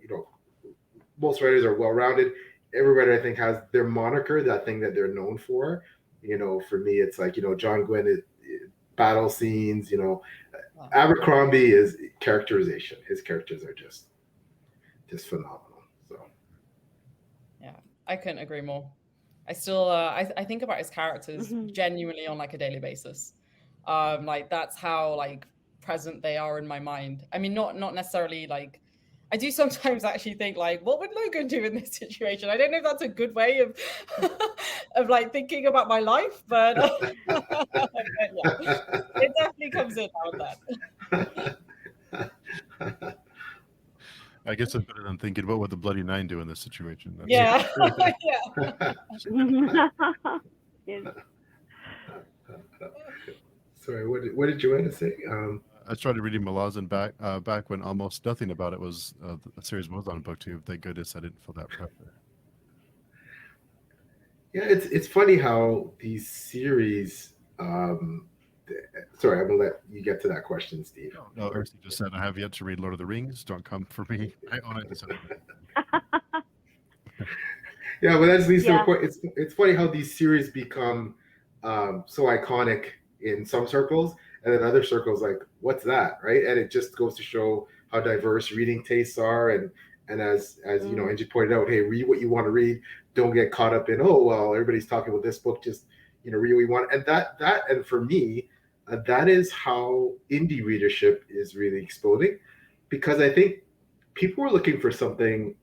most writers are well-rounded. Every writer, I think, has their moniker, that thing that they're known for. For me, it's like, John Gwynne is battle scenes, Abercrombie is characterization. His characters are just phenomenal. So yeah, I couldn't agree more. I still I think about his characters genuinely on like a daily basis. Like that's how like present they are in my mind. I mean, not necessarily like, I do sometimes actually think like, what would Logan do in this situation? I don't know if that's a good way of of like thinking about my life, but yeah, it definitely comes in now and then. I guess it's better than thinking about what the Bloody Nine do in this situation. Yeah. Yes. Sorry, what did Joanna say? I started reading Malazan back when almost nothing about it was a series was on BookTube. Thank goodness I didn't feel that pressure. Yeah, it's funny how these series. Sorry, I'm gonna let you get to that question, Steve. No, Ersie just said I have yet to read Lord of the Rings. Don't come for me. I own it. Yeah, but that leads to the point. It's funny how these series become so iconic in some circles, and then other circles like, what's that, right? And it just goes to show how diverse reading tastes are, and as Angie pointed out, hey, read what you want to read. Don't get caught up in, oh well, everybody's talking about this book. Just read what you want. And that and for me, that is how indie readership is really exploding, because I think people were looking for something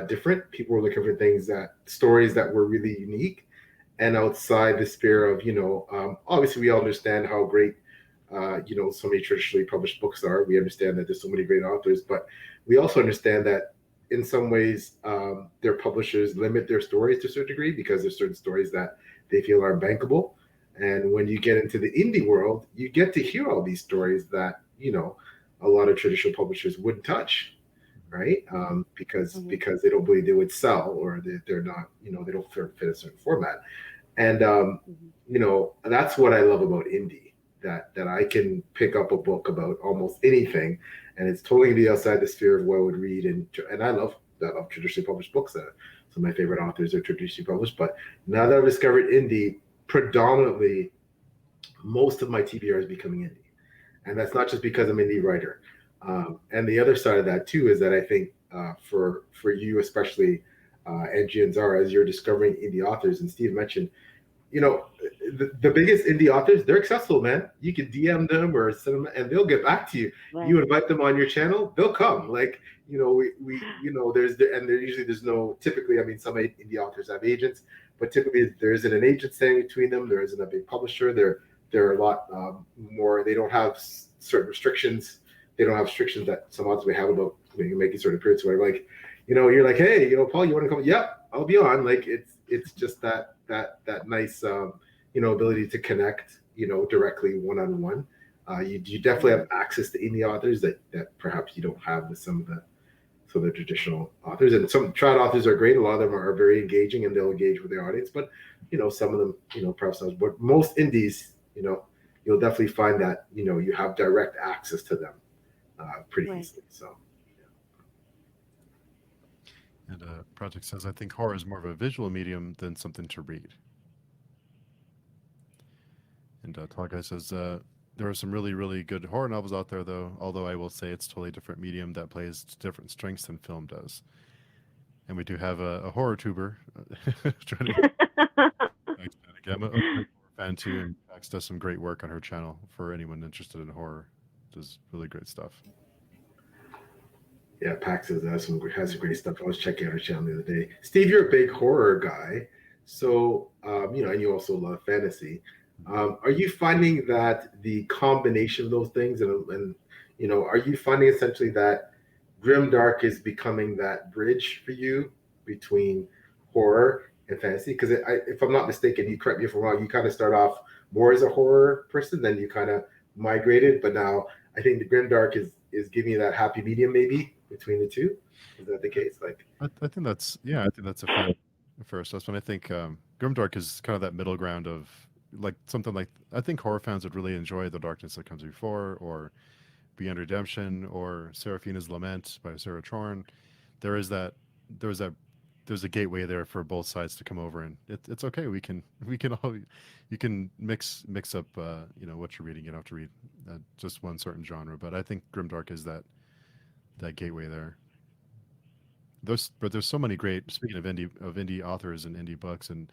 different. People were looking for stories that were really unique and outside the sphere of, obviously we all understand how great, so many traditionally published books are. We understand that there's so many great authors, but we also understand that in some ways their publishers limit their stories to a certain degree because there's certain stories that they feel are bankable. And when you get into the indie world, you get to hear all these stories that, a lot of traditional publishers wouldn't touch. Right, because they don't believe they would sell, or they're not, they don't fit a certain format, and that's what I love about indie. That I can pick up a book about almost anything, and it's totally outside the sphere of what I would read, and I love traditionally published books. Some of my favorite authors are traditionally published, but now that I've discovered indie, predominantly most of my TBR is becoming indie, and that's not just because I'm an indie writer. And the other side of that too is that I think for you, especially Angie and Zara, as you're discovering indie authors, and Steve mentioned, the biggest indie authors, they're accessible, man. You can DM them or send them, and they'll get back to you. Right. You invite them on your channel, they'll come. Like there's no typically. I mean, some indie authors have agents, but typically there isn't an agent standing between them. There isn't a big publisher. They're a lot more. They don't have certain restrictions. They don't have restrictions that some authors may have about making certain appearances. Whatever. Like, you're like, hey, Paul, you want to come? Yep, I'll be on. Like, it's just that nice ability to connect directly one-on-one. You definitely have access to indie authors that perhaps you don't have with some of the traditional authors. And some trad authors are great. A lot of them are very engaging and they'll engage with their audience. But some of them perhaps not. But most indies, you'll definitely find that you have direct access to them pretty easily. So. And Project says, I think horror is more of a visual medium than something to read. And Tall Guy says, there are some really, really good horror novels out there, though, although I will say it's totally different medium that plays to different strengths than film does. And we do have a horror tuber trying to I'm a horror fan too, and Max does some great work on her channel for anyone interested in horror. Does really great stuff. Yeah, Pax has some great stuff. I was checking out her channel the other day. Steve, you're a big horror guy, so and you also love fantasy. Are you finding that the combination of those things, and are you finding essentially that grimdark is becoming that bridge for you between horror and fantasy? Because if I'm not mistaken, you correct me if I'm wrong, you kind of start off more as a horror person, then you kind of migrated, but now I think the grimdark is giving you that happy medium maybe between the two. Is that the case? I think that's a fair assessment. I think grimdark is kind of that middle ground of something like, I think horror fans would really enjoy The Darkness That Comes Before, or Beyond Redemption, or Seraphina's Lament by Sarah Trorn. There's a gateway there for both sides to come over, and it's okay. You can mix up what you're reading. You don't have to read just one certain genre, but I think grimdark is that gateway there. But there's so many great, speaking of indie authors and indie books, and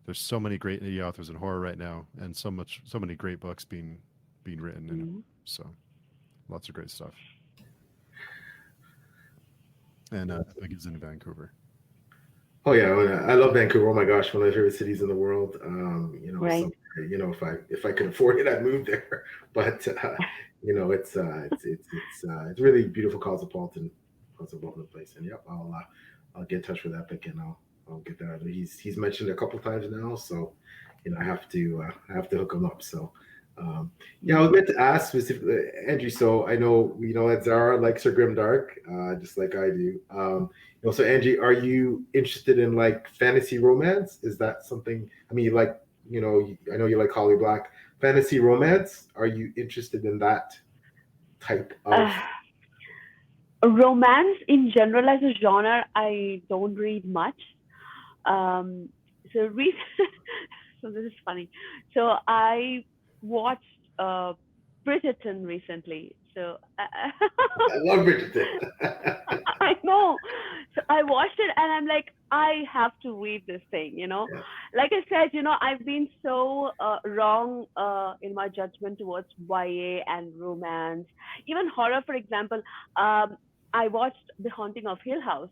there's so many great indie authors in horror right now, and so many great books being written, and so lots of great stuff. And Epic is in Vancouver. Oh yeah, I love Vancouver. Oh my gosh, one of my favorite cities in the world. Right. So, if I could afford it, I'd move there. But it's really beautiful cosmopolitan place. And yep, I'll get in touch with Epic and I'll get that. He's mentioned it a couple times now, so I have to hook him up. So I was meant to ask specifically, Angie. So I know that Zara likes her grimdark, just like I do. So Angie, are you interested in fantasy romance? Is that something? I mean, I know you like Holly Black. Fantasy romance. Are you interested in that type of? Romance in general as a genre, I don't read much. So this is funny. So I watched Bridgerton recently. So I love Bridgerton. I know. So I watched it and I'm like, I have to read this thing, Yeah. Like I said, I've been so wrong in my judgment towards YA and romance. Even horror, for example. I watched The Haunting of Hill House,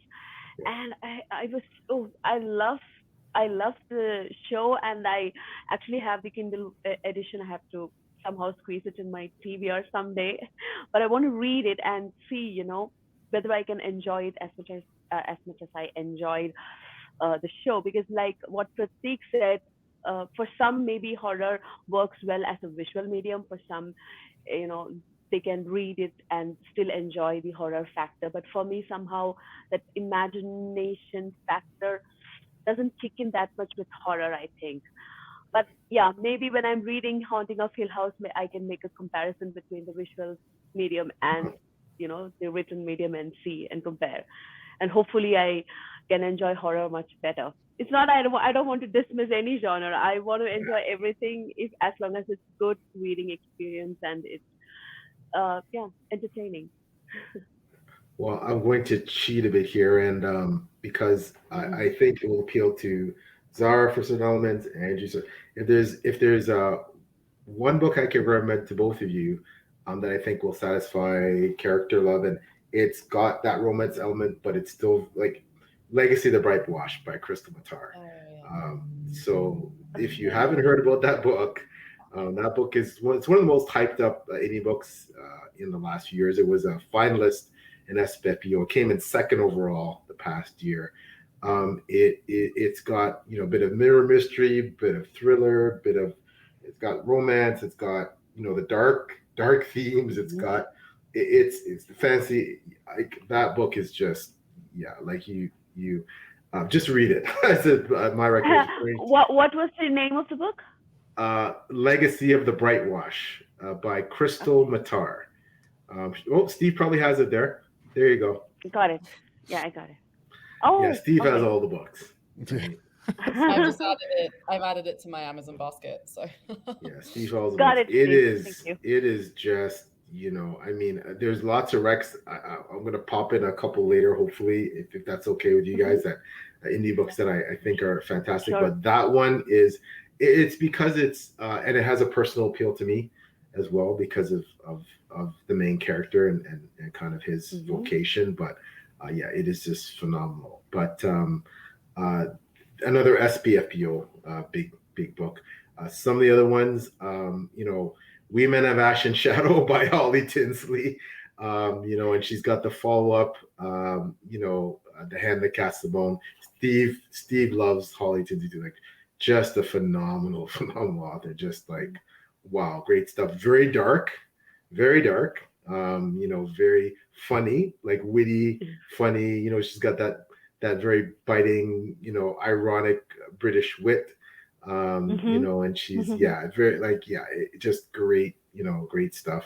and I love the show, and I actually have the Kindle edition. I have to somehow squeeze it in my TBR someday, but I want to read it and see, whether I can enjoy it as much as I enjoyed the show. Because like what Pratik said, for some maybe horror works well as a visual medium. For some, they can read it and still enjoy the horror factor. But for me, somehow that imagination factor doesn't kick in that much with horror, I think. But yeah, maybe when I'm reading Haunting of Hill House, I can make a comparison between the visual medium and the written medium and see and compare. And hopefully I can enjoy horror much better. It's not, I don't want to dismiss any genre. I want to enjoy everything as long as it's good reading experience and it's entertaining. Well, I'm going to cheat a bit here, and because I think it will appeal to Zara for certain elements, Angie. So if there's one book I can recommend to both of you that I think will satisfy character love, and it's got that romance element, but it's still like Legacy of the Bright Wash by Crystal Matar. So if you haven't heard about that book is it's one of the most hyped up indie books in the last few years. It was a finalist in SFPO. It came in second overall the past year. It's got, you know, a bit of mirror mystery, bit of thriller, it's got romance, it's got, you know, the dark themes, it's got it's the fancy. Like that book is just, yeah, like you just read it. That's my recommendation. What was the name of the book? Legacy of the Brightwash by Crystal Matar. Steve probably has it there. There you go. Got it. Yeah, I got it. Oh, Yeah, Steve has okay. all the books. I've added it to my Amazon basket. So Yeah, Steve has all the Got books. it, Steve. It is just, you know, I mean, there's lots of recs. I'm gonna pop in a couple later, hopefully, if that's okay with you guys. That indie books that I think are fantastic. Sure. But that one is, it's because it's and it has a personal appeal to me as well because of the main character and kind of his vocation. But yeah, it is just phenomenal. But another SPFPO big book. Some of the other ones, you know, Women of Ash and Shadow by Holly Tinsley. You know, and she's got the follow-up, you know, The Hand That Casts the Bone. Steve loves Holly Tinsley too. Like, just a phenomenal author. Just like, wow, great stuff. Very dark. You know, very funny, like witty, funny. You know, she's got that very biting, you know, ironic British wit. You know, and she's very like, just great, you know, great stuff.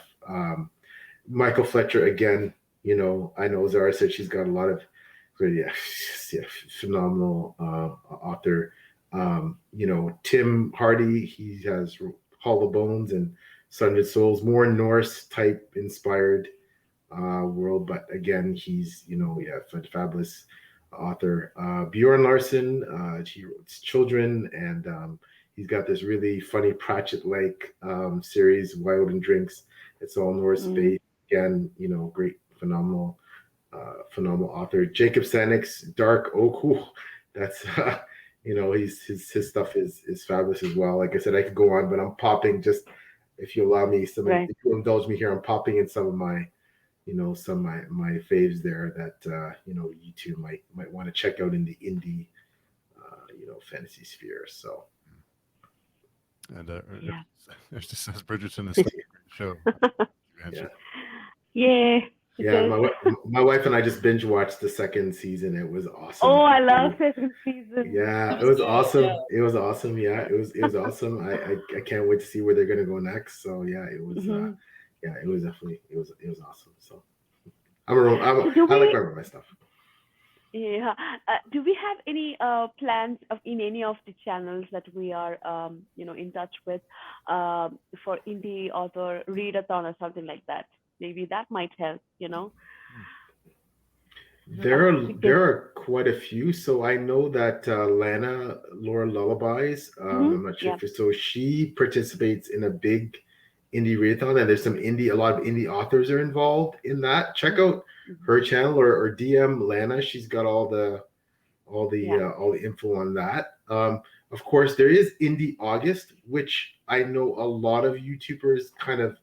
Michael Fletcher again, you know, I know Zara said she's got a lot of great, phenomenal author. You know, Tim Hardy, he has Hall of Bones and Sundered Souls, more Norse type inspired world, but again, he's, you know, fabulous author. Bjorn Larson, he wrote Children, and he's got this really funny Pratchett-like series, Wild and Drinks. It's all Norse based. Again, you know, great, phenomenal author. Jacob Sanek's Dark Oak. That's you know, his stuff is fabulous as well. Like I said, I could go on, but I'm popping just, if you allow me, if you indulge me here, I'm popping in some of my, you know, some of my faves there that you know, you two might want to check out in the indie you know, fantasy sphere. So and it just says Bridgerton is such a great show. My wife and I just binge watched the second season. It was awesome. Oh, I love second season. Yeah, it was awesome. It was awesome. Yeah, it was awesome. I can't wait to see where they're gonna go next. So yeah, it was it was definitely it was awesome. So I like my stuff. Yeah. Do we have any plans in any of the channels that we are you know, in touch with for indie author readathon or something like that? Maybe that might help, you know. There are quite a few. So I know that Lana Laura Lullabies. I'm not sure. So she participates in a big indie readathon, and there's a lot of indie authors are involved in that. Check out her channel or DM Lana. She's got all the info on that. Of course, there is Indie August, which I know a lot of YouTubers kind of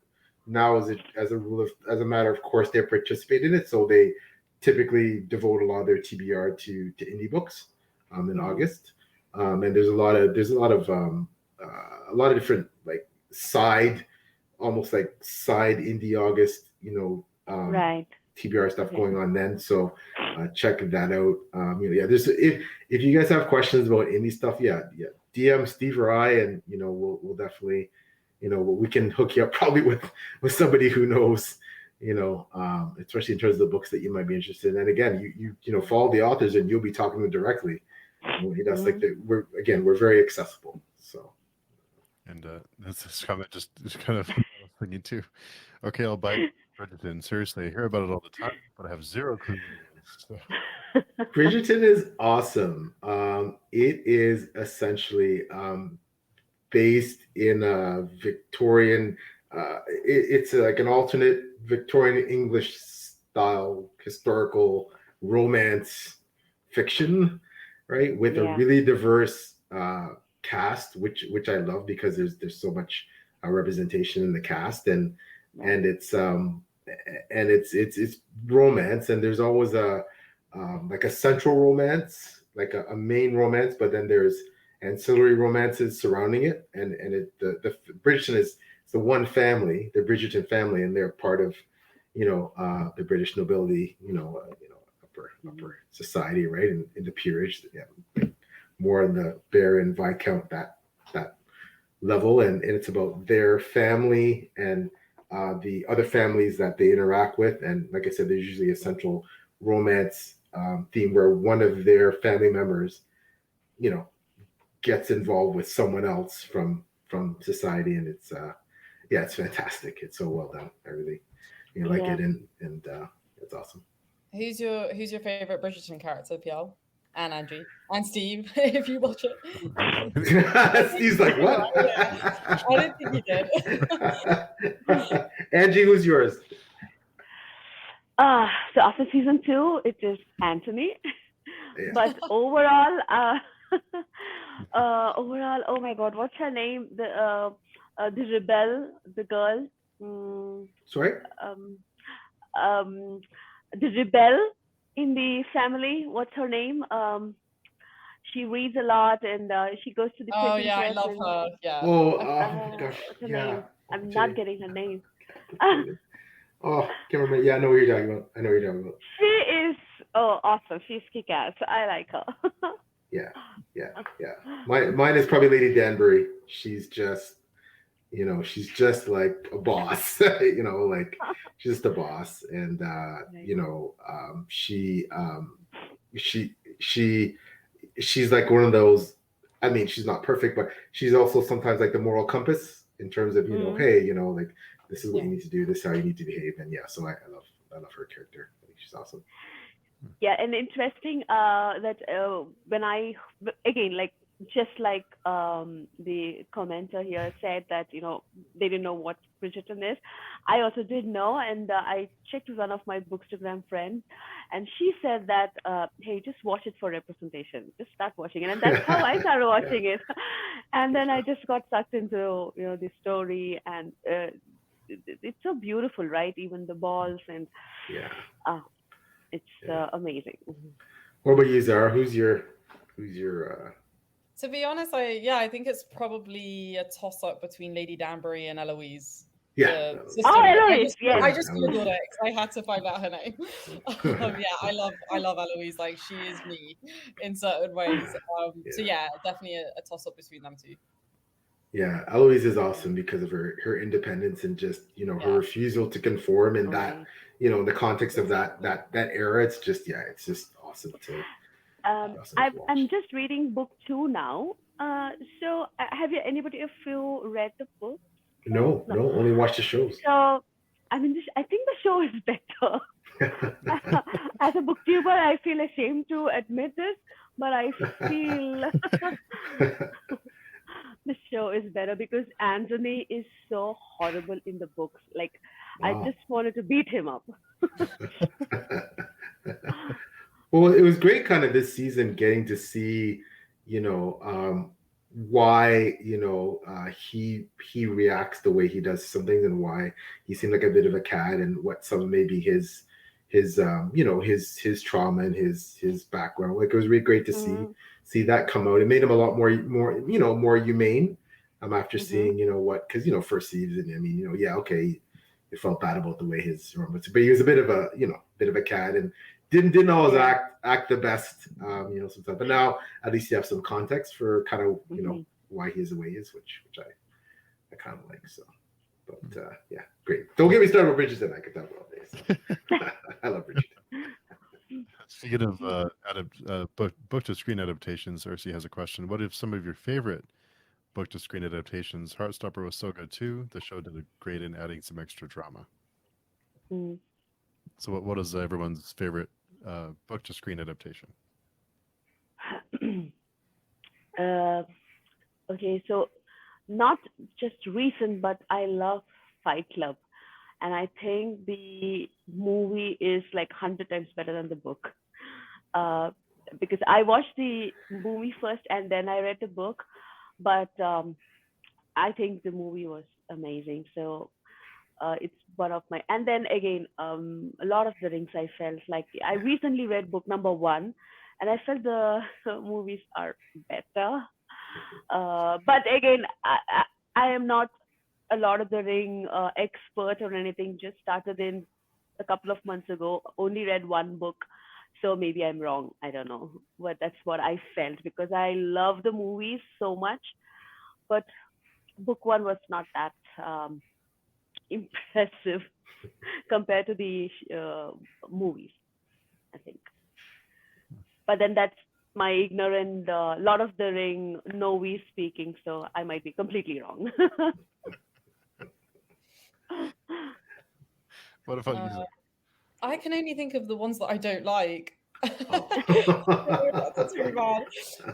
now as a matter of course they participate in it, so they typically devote a lot of their TBR to indie books in August, and there's a lot of different like almost side indie August, you know, TBR stuff going on then. So check that out. You know, there's if you guys have questions about indie stuff, DM Steve or I, and you know, we'll definitely, you know, we can hook you up probably with somebody who knows, you know, especially in terms of the books that you might be interested in. And again, you know, follow the authors and you'll be talking to them directly. That's like we're very accessible. So. And that's this comment just kind of thinking too. Okay, I'll buy Bridgerton. Seriously, I hear about it all the time, but I have zero clue. So. Bridgerton is awesome. It is essentially based in a Victorian. It's like an alternate Victorian English style historical romance fiction, right? With a really diverse cast, which I love because there's so much representation in the cast, and it's romance, and there's always a like a central romance like a main romance, but then there's ancillary romances surrounding it, and the Bridgerton is the one family, the Bridgerton family, and they're part of, the British nobility, upper society, right, in the peerage, more in the Baron, Viscount, that level, and it's about their family and the other families that they interact with, and like I said, there's usually a central romance theme where one of their family members, gets involved with someone else from society, and it's it's fantastic. It's so well done. I really like it, and it's awesome. Who's your favorite Bridgerton character, PL? And Angie and Steve, if you watch it. Steve's like, what? Yeah. I didn't think you did. Angie, who's yours? So after season 2, it is Anthony. Yeah. But overall, oh my God, what's her name? The rebel, the girl. Sorry. The rebel in the family. What's her name? She reads a lot, and she goes to the. Oh yeah, I love her. Yeah. Oh, gosh. What's her Yeah. name? I'm not getting her name. Oh, can't remember. Yeah, I know what you're talking about. She is awesome. She's kick-ass. I like her. Yeah. Mine is probably Lady Danbury. She's just, she's just like a boss. Like she's just a boss, and she's like one of those. I mean, she's not perfect, but she's also sometimes like the moral compass in terms of hey, like this is what you need to do, this is how you need to behave, and so I love her character. I think she's awesome. Yeah, and interesting that when I again just like the commenter here said that they didn't know what Bridgerton is. I also didn't know, and I checked with one of my Bookstagram friends, and she said that hey, just watch it for representation. Just start watching it, and that's how I started watching it. And then I just got sucked into the story, and it's so beautiful, right? Even the balls and it's amazing. What about you, Zara? Who's your To be honest, I think it's probably a toss-up between Lady Danbury and Eloise. Yeah. Eloise. I just googled it because I had to find out her name. I love Eloise. Like, she is me in certain ways. So definitely a toss-up between them two. Yeah, Eloise is awesome because of her independence and just her refusal to conform, and that in the context of that era, it's just awesome to. I'm just reading book 2 now. So have anybody of you read the book? No, only watch the shows. So I mean, I think the show is better. As a booktuber, I feel ashamed to admit this, but I feel the show is better because Anthony is so horrible in the books. Like, wow. I just wanted to beat him up. Well, it was great kind of this season getting to see, why, he reacts the way he does to some things, and why he seemed like a bit of a cad, and what some maybe his trauma and his background. Like, it was really great to see that come out. It made him a lot more humane after seeing, because first season, I mean, okay, it felt bad about the way but he was a bit of a cad, and didn't always act the best, sometimes. But now at least you have some context for kind of why he is the way he is, which I kind of like. So, but great. Don't get me started with Bridgerton. I could talk all day. So. I love Bridgerton. Speaking of book to screen adaptations, Ursi has a question. What if some of your favorite book to screen adaptations? Heartstopper was so good too. The show did a great in adding some extra drama. So what is everyone's favorite book to screen adaptation? Okay, so not just recent, but I love Fight Club, and I think the movie is like 100 times better than the book, because I watched the movie first and then I read the book, but I think the movie was amazing. So it's one of my, and then again, a lot of the Rings I felt like I recently read book number 1, and I felt the movies are better. But again, I am not a Lord of the Ring expert or anything. Just started in a couple of months ago. Only read one book, so maybe I'm wrong. I don't know, but that's what I felt because I love the movies so much. But book one was not that impressive compared to the movies, I think. But then that's my ignorant Lord of the Ring novice speaking, so I might be completely wrong. What about you? Zara? I can only think of the ones that I don't like. Oh. That's really bad.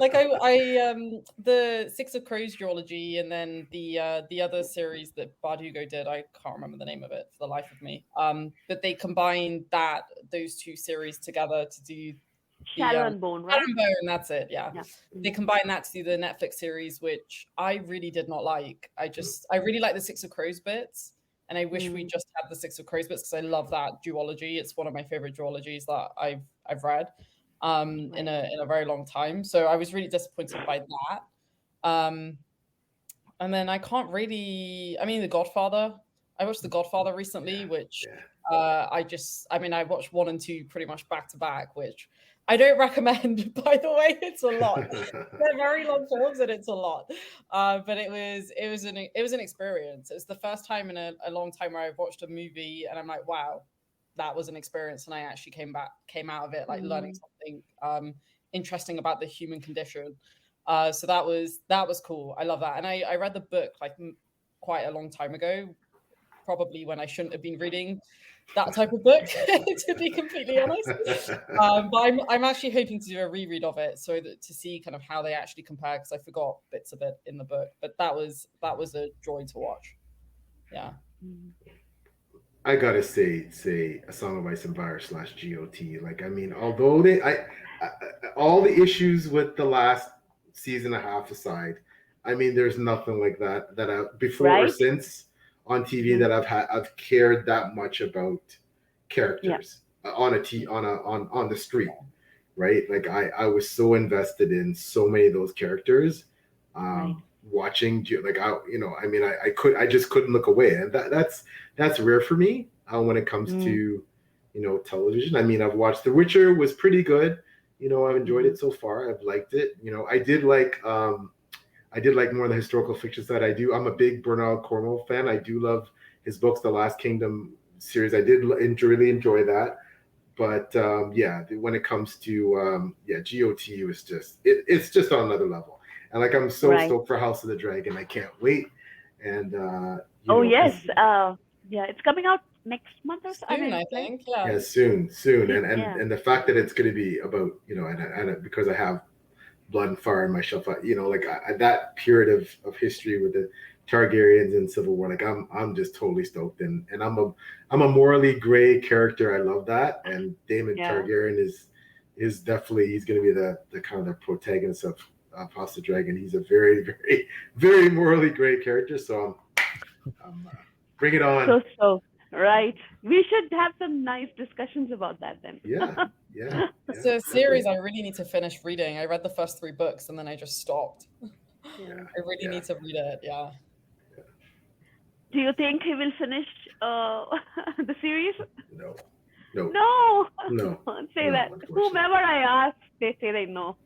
Like I the Six of Crows duology, and then the other series that Bardugo did. I can't remember the name of it for the life of me. But they combined those two series together to do the Shadow and Bone, right? Shadow and Bone. That's it. Yeah. Yeah. They combined that to do the Netflix series, which I really did not like. I really like the Six of Crows bits. And I wish we just had the Six of Crows bits because I love that duology. It's one of my favorite duologies that I've read in a very long time. So I was really disappointed by that. And then I can't really. I mean, The Godfather. I watched The Godfather recently, which I watched 1 and 2 pretty much back to back, which I don't recommend. By the way, it's a lot. They're very long films, and it's a lot. But it was an experience. It was the first time in a long time where I've watched a movie, and I'm like, wow, that was an experience, and I actually came out of it like learning something interesting about the human condition. So that was cool. I love that, and I read the book like quite a long time ago, probably when I shouldn't have been reading that type of book, to be completely honest. But I'm actually hoping to do a reread of it so that to see kind of how they actually compare, because I forgot bits of it in the book. But that was a joy to watch. Yeah. I gotta say, A Song of Ice and Fire / GOT. Like, I mean, although all the issues with the last season and a half aside, I mean, there's nothing like that I before or since on TV that I've cared that much about characters on the street, right? Like I was so invested in so many of those characters. Watching, like, I just couldn't look away, and that's rare for me when it comes to television. I mean, I've watched The Witcher, was pretty good. I've enjoyed it so far. I've liked it. I did like more of the historical fiction side. I'm a big Bernard Cornwell fan. I do love his books, the Last Kingdom series. I did really enjoy that. But when it comes to GOT was just it's just on another level. And like, I'm so stoked for House of the Dragon. I can't wait. And it's coming out next month or so. Soon, I think. Yeah, soon. And the fact that it's going to be about and because I have Blood and Fire in my shelf, that period of history with the Targaryens and Civil War. Like, I'm just totally stoked, and I'm a morally gray character. I love that, and Daemon Targaryen is definitely, he's going to be the kind of the protagonist of House of Dragon. He's a very, very, very morally gray character. So bring it on. So right. We should have some nice discussions about that then. Yeah. It's a series I really need to finish reading. I read the first 3 books and then I just stopped. I really need to read it. Yeah. Do you think he will finish the series? No. Don't say that. Whomever I ask, they say they know.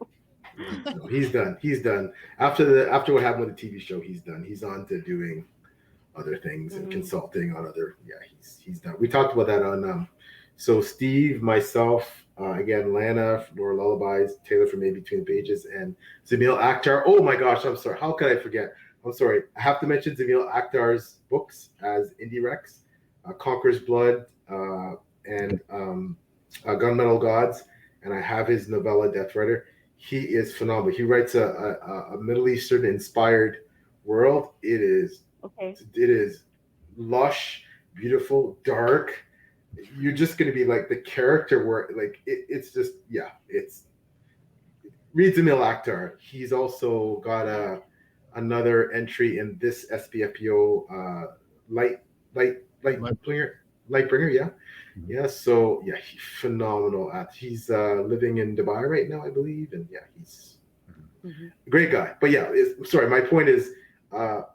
No, he's done. After what happened with the TV show, he's done. He's on to doing other things and consulting on other. Yeah, he's done. We talked about that on. So Steve, myself, again, Lana, Laura Lullabies, Taylor from Maybe Between the Pages, and Zamil Akhtar. Oh my gosh, I'm sorry. How could I forget? I'm sorry. I have to mention Zamil Akhtar's books as Indie Rex, Conqueror's Blood, and Gunmetal Gods, and I have his novella Death Rider. He is phenomenal. He writes a Middle Eastern inspired world. It is lush, beautiful, dark. You're just going to be like the character where it's just it's read Zamil Akhtar. He's also got another entry in this SPFPO light Lightbringer, yeah. Mhm. Yeah, so yeah, he's phenomenal. He's living in Dubai right now, I believe, and yeah, he's Mhm. a great guy. But yeah, sorry, my point is,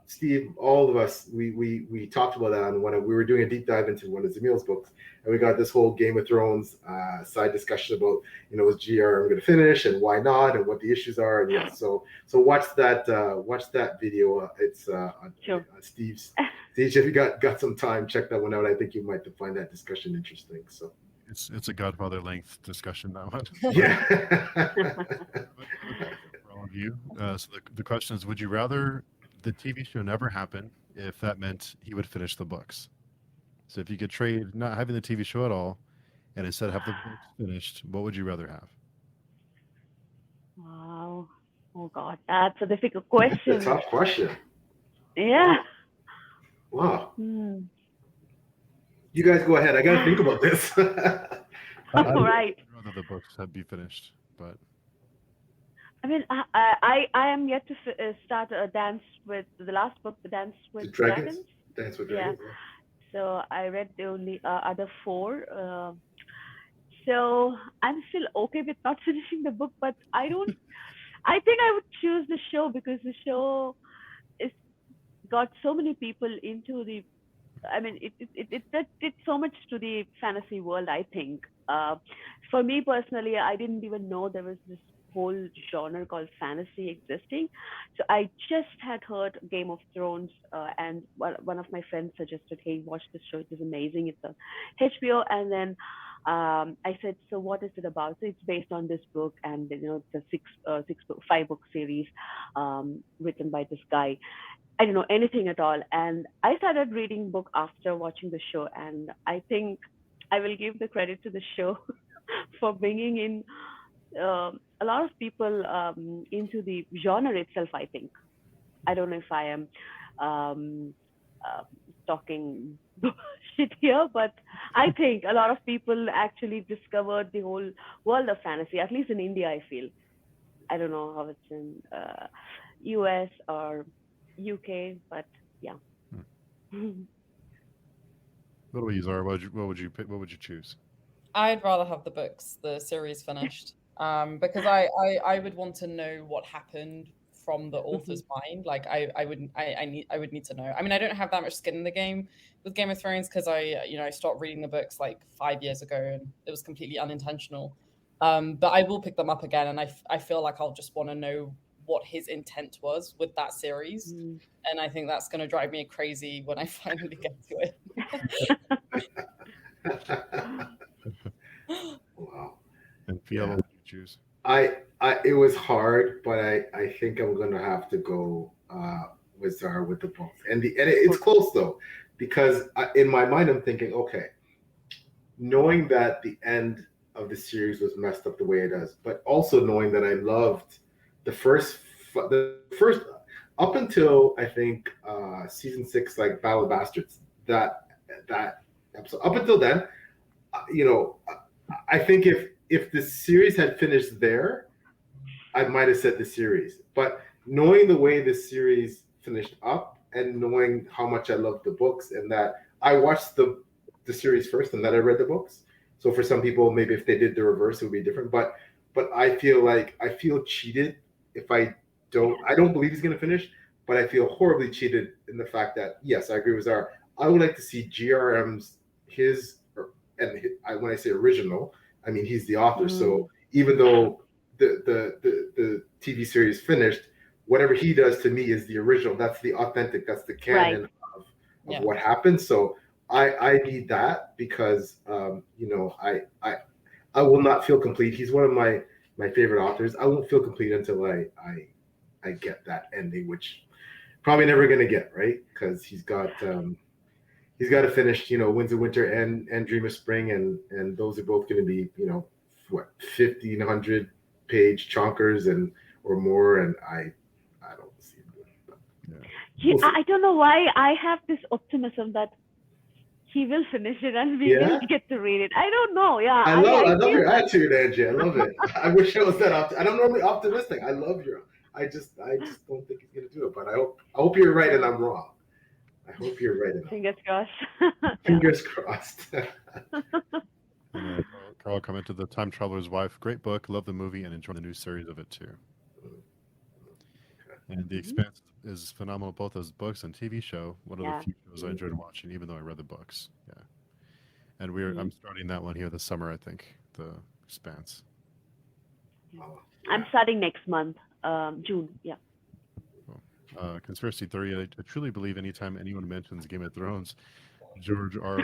Steve, all of us, we talked about that on when we were doing a deep dive into one of Zamil's books, and we got this whole Game of Thrones side discussion about, is GRM going to finish and why not and what the issues are, and yeah, so watch that video. It's on Steve's. Steve, if you got some time, check that one out. I think you might find that discussion interesting. So it's a Godfather length discussion, that one. yeah. For all of you. So the question is, would you rather the TV show never happen if that meant he would finish the books? So if you could trade not having the TV show at all and instead have the books finished, what would you rather have? Wow. Oh God, that's a difficult That's question. a tough question. Yeah. Wow. Hmm. You guys go ahead. I got to think about this. Right. I'd rather the books had be finished, but I mean, I am yet to start a dance with the last book, the Dance with Dragons. Dance with Yeah. Dragons. So I read the only other 4. So I'm still okay with not finishing the book, but I think I would choose the show because the show is got so many people into the. I mean, it did so much to the fantasy world. I think for me personally, I didn't even know there was this whole genre called fantasy existing. So I just had heard Game of Thrones, and one of my friends suggested, "Hey, watch this show. It is amazing. It's on HBO." And then I said, "So what is it about?" So it's based on this book, and it's a 5-book series written by this guy. I don't know anything at all, and I started reading book after watching the show, and I think I will give the credit to the show for bringing in a lot of people into the genre itself. I think I don't know if I am talking shit here, but I think a lot of people actually discovered the whole world of fantasy. At least in India, I feel. I don't know how it's in US or UK, but yeah. what about you, Zara? What would you pick? What would you choose? I'd rather have the series finished, because I would want to know what happened from the author's mind. Like I would need to know. I mean, I don't have that much skin in the game with Game of Thrones because I stopped reading the books like 5 years ago, and it was completely unintentional. But I will pick them up again, and I feel like I'll just want to know what his intent was with that series. And I think that's going to drive me crazy when I finally get to it. Wow. And PL, what would you choose? It was hard, but I think I'm gonna have to go with Zara with the books, and it's close though, because in my mind I'm thinking, okay, knowing that the end of the series was messed up the way it does, but also knowing that I loved the first up until I think season 6, like Battle of Bastards, that episode. Up until then, I think if the series had finished there, I might have said the series. But knowing the way the series finished up, and knowing how much I loved the books, and that I watched the series first and then I read the books. So for some people, maybe if they did the reverse, it would be different. But I feel cheated if I don't believe he's going to finish, but I feel horribly cheated in the fact that, yes, I agree with Zara. I would like to see GRM's when I say original, I mean he's the author. So even though the TV series finished, whatever he does to me is the original. That's the authentic. That's the canon of what happened. So I need that because I will not feel complete. He's one of my favorite authors. I won't feel complete until I get that ending, which probably never gonna get, right? Because he's got to finish, Winds of Winter and Dream of Spring, and those are both going to be, 1,500 page chonkers or more, and I don't see him doing it. But I don't know why I have this optimism that he will finish it and we will get to read it. I don't know. Yeah, I love your attitude, Angie. I love it. I wish I was that I don't normally optimistic. I love your. I just don't think he's going to do it, but I hope you're right and I'm wrong. I hope you're right. Fingers crossed. Fingers crossed. And Carl commented, "The Time Traveler's Wife, great book. Love the movie and enjoy the new series of it too." And The Expanse is phenomenal, both as books and TV show. One of the few shows I enjoyed watching, even though I read the books. Yeah, and I'm starting that one here this summer. I think The Expanse. I'm starting next month, June. Yeah. Conspiracy theory. I truly believe anytime anyone mentions Game of Thrones, George R.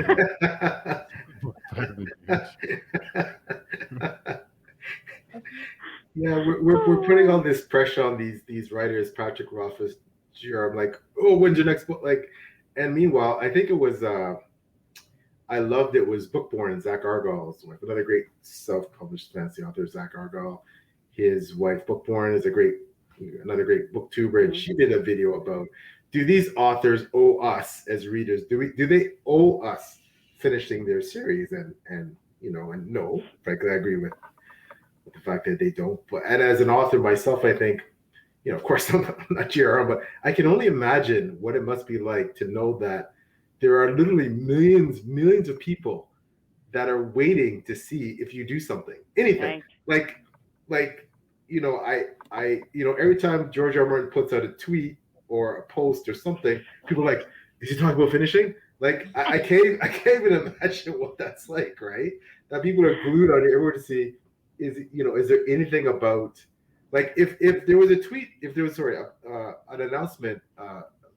Yeah, we're putting all this pressure on these writers, Patrick Rothfuss, I'm like, oh, when's your next book? Like, and meanwhile, I think it was I loved it was Bookborn, Zach Argyle's wife, another great self-published fantasy author, Zach Argyle. His wife Bookborn is another great booktuber, and she did a video about, do these authors owe us as readers? Do they owe us finishing their series? And no, frankly, I agree with the fact that they don't. And as an author myself, I think, of course, I'm not GRM, but I can only imagine what it must be like to know that there are literally millions of people that are waiting to see if you do something, anything. Right. Like, every time George R. R. Martin puts out a tweet or a post or something, people are like, is he talking about finishing? Like, I can't even imagine what that's like, right? That people are glued on it everywhere to see, is there anything about, like, if there was a tweet, an announcement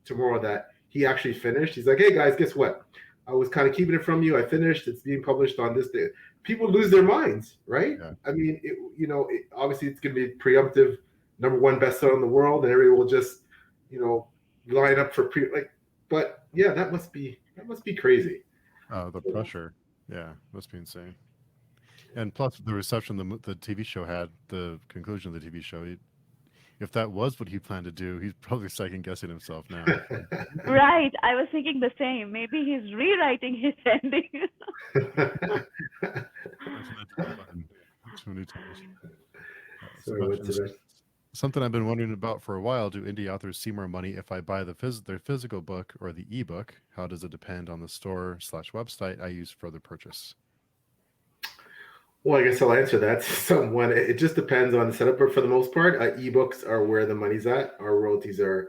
tomorrow that he actually finished, he's like, hey guys, guess what? I was kind of keeping it from you. I finished. It's being published on this day. People lose their minds, right? Yeah. I mean, obviously it's going to be preemptive, #1 bestseller in the world, and everyone will just, line up for But yeah, that must be crazy. The pressure, yeah, must be insane. And plus the reception the TV show had, the conclusion of the TV show. If that was what he planned to do, he's probably second guessing himself now. Right. I was thinking the same. Maybe he's rewriting his ending. Something I've been wondering about for a while: do indie authors see more money if I buy their physical book or the ebook? How does it depend on the store/website I use for the purchase? Well, I guess I'll answer that. It just depends on the setup, but for the most part, ebooks are where the money's at. Our royalties are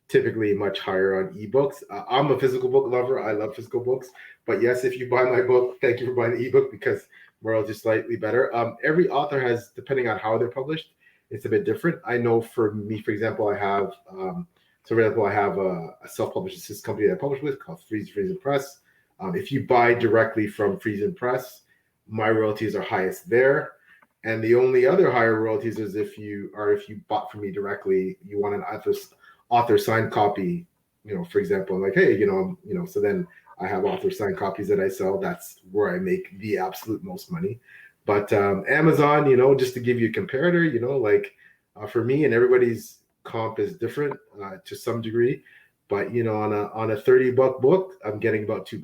typically much higher on ebooks. I'm a physical book lover. I love physical books. But yes, if you buy my book, thank you for buying the ebook because royalties slightly better. Every author has, depending on how they're published, it's a bit different. I know for me, for example, I have a self-published assist company that I publish with called Friesen Press. If you buy directly from Friesen Press, my royalties are highest there. And the only other higher royalties is if you bought from me directly, you want an author signed copy, for example, I'm like, hey, so then I have author signed copies that I sell. That's where I make the absolute most money. But Amazon, just to give you a comparator, for me, and everybody's comp is different to some degree, but on a $30 book, I'm getting about $2,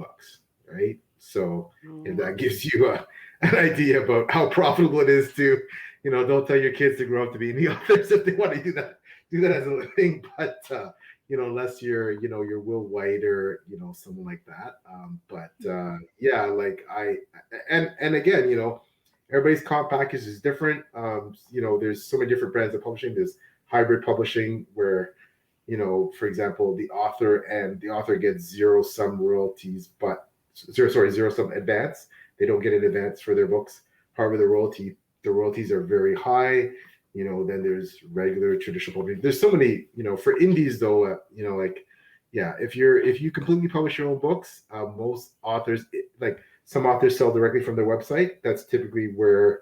right? So if that gives you an idea about how profitable it is to, don't tell your kids to grow up to be indie authors if they want to do that as a living. But unless you're Will White or someone like that. Yeah, like and again, everybody's comp package is different. There's so many different brands of publishing. There's hybrid publishing where, for example, the author gets zero-sum royalties, but zero-sum advance. They don't get an advance for their books. However, the royalties are very high. Then there's regular traditional publishing. There's so many, for indies though, if you completely publish your own books, most authors, some authors sell directly from their website. That's typically where,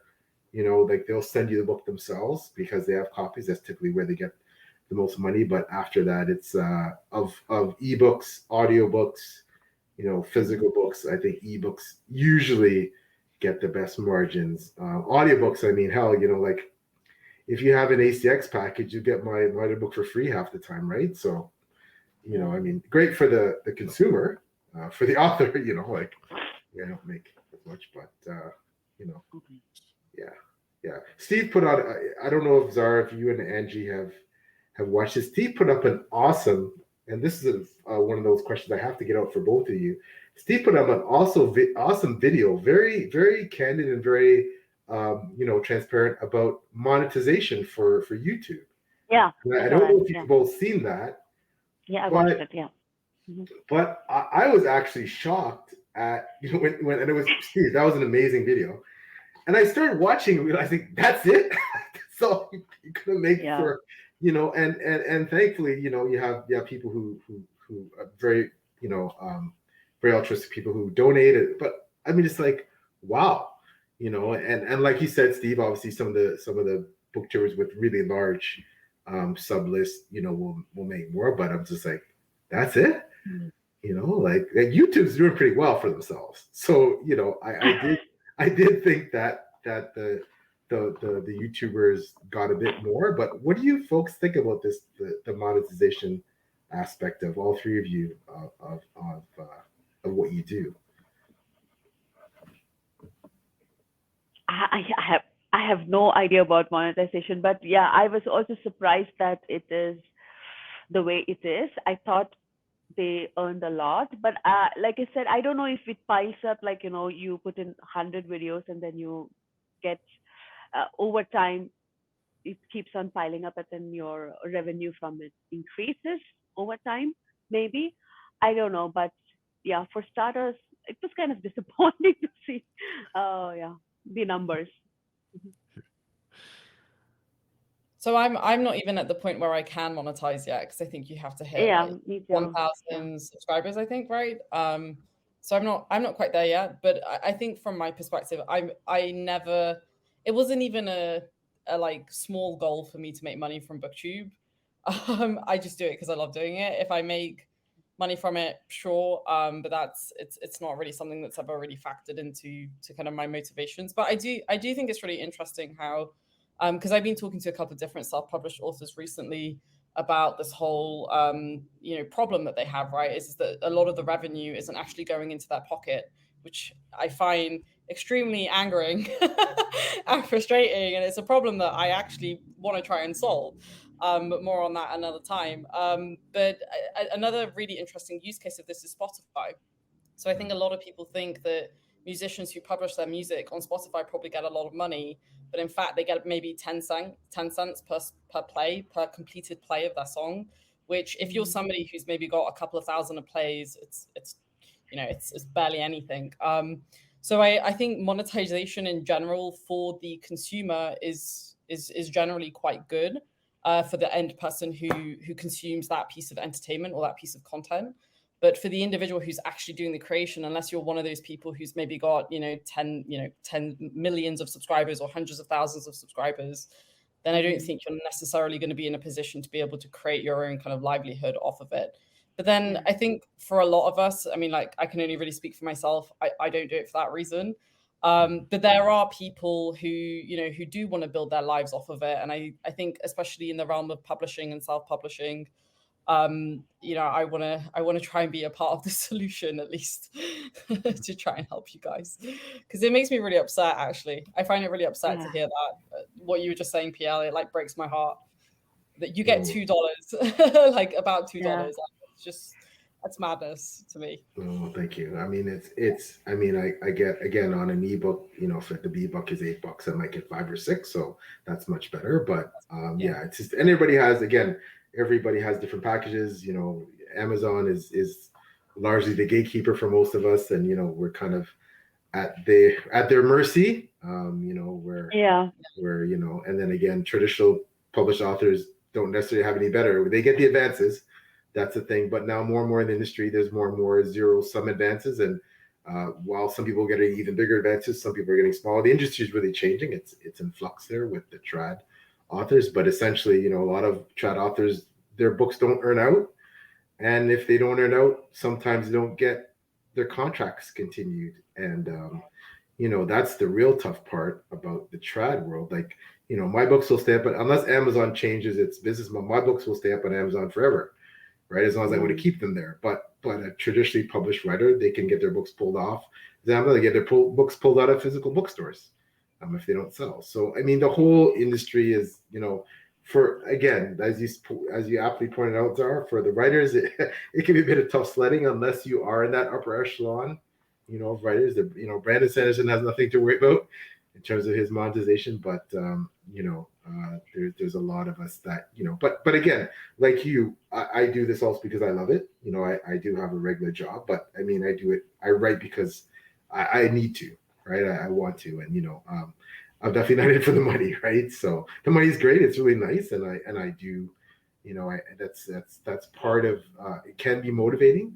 they'll send you the book themselves because they have copies. That's typically where they get the most money. But after that, it's of ebooks, audiobooks, physical books. I think ebooks usually get the best margins. Audiobooks, I mean, hell, if you have an ACX package, you get my audiobook for free half the time, right? So, I mean, great for the consumer, for the author, I don't make as much, but yeah. Steve put out. I don't know if Zara, if you and Angie have watched this. Steve put up an awesome and this is one of those questions I have to get out for both of you. Steve put up an awesome video, very, very candid and very, transparent about monetization for YouTube. Yeah. And I don't know if you've both seen that. Yeah, I watched it. Yeah. But I was actually shocked at when and it was Steve. That was an amazing video, and I started watching and realizing that's it. That's all you could make for and thankfully you have people who are very very altruistic people who donate it. But I mean, it's like wow, and like you said, Steve. Obviously, some of the booktubers with really large sub lists, will make more. But I'm just like, that's it. Like YouTube's doing pretty well for themselves. So, I did think that the YouTubers got a bit more, but what do you folks think about this, the monetization aspect of all three of you of what you do? I have no idea about monetization, but yeah, I was also surprised that it is the way it is. I thought they earned a lot, but like I said, I don't know if it piles up, like you put in 100 videos and then you get over time it keeps on piling up, and then your revenue from it increases over time, maybe. I don't know, but yeah, for starters, it was kind of disappointing to see the numbers. So I'm not even at the point where I can monetize yet, because I think you have to hit 1,000 subscribers, I think, right? So I'm not quite there yet, but I think from my perspective, it wasn't even a like small goal for me to make money from BookTube. I just do it because I love doing it. If I make money from it, sure, but it's not really something that's ever really factored into kind of my motivations. But I do think it's really interesting how. Because I've been talking to a couple of different self-published authors recently about this whole, problem that they have, right? Is that a lot of the revenue isn't actually going into their pocket, which I find extremely angering and frustrating. And it's a problem that I actually want to try and solve. But more on that another time. But another really interesting use case of this is Spotify. So I think a lot of people think that musicians who publish their music on Spotify probably get a lot of money, but in fact they get maybe 10 cents per completed play of their song, which if you're somebody who's maybe got a couple of thousand of plays, it's barely anything. So I think monetization in general for the consumer is generally quite good for the end person who consumes that piece of entertainment or that piece of content. But for the individual who's actually doing the creation, unless you're one of those people who's maybe got 10 millions of subscribers or hundreds of thousands of subscribers, then I don't think you're necessarily going to be in a position to be able to create your own kind of livelihood off of it. But then I think for a lot of us, I mean, like I can only really speak for myself. I don't do it for that reason. But there are people who do want to build their lives off of it. And I think especially in the realm of publishing and self-publishing, I want to try and be a part of the solution, at least to try and help you guys, because it makes me really upset. Actually, I find it really upset to hear that what you were just saying, PL. It like breaks my heart that you get $2, like about $2. It's just, that's madness to me. Oh, thank you. I mean, I get, again, on an ebook, if the ebook is $8, I might get 5 or 6, so that's much better. But it's just, and everybody has different packages. Amazon is largely the gatekeeper for most of us, and we're kind of at their mercy. Where and then again, traditional published authors don't necessarily have any better. They get the advances, that's the thing. But now more and more in the industry, there's more and more zero-sum advances, and while some people are getting even bigger advances, some people are getting smaller. The industry is really changing. It's in flux there with the trad authors, but essentially, a lot of trad authors, their books don't earn out, and if they don't earn out, sometimes they don't get their contracts continued, and that's the real tough part about the trad world. Like, my books will stay up, but unless Amazon changes its business model, my books will stay up on Amazon forever, right? As long as I want to keep them there. But a traditionally published writer, they can get their books pulled off Amazon, they get their books pulled out of physical bookstores if they don't sell. So I mean, the whole industry is for again, as you aptly pointed out, Zara, for the writers, it can be a bit of tough sledding unless you are in that upper echelon, of writers. Brandon Sanderson has nothing to worry about in terms of his monetization, but there's a lot of us that but again, like you, I do this also because I love it. I do have a regular job, but I mean, I write because I need to, right? I want to, and I'm definitely not in it for the money, right? So the money's great, it's really nice, and I do, that's part of it. Can be motivating.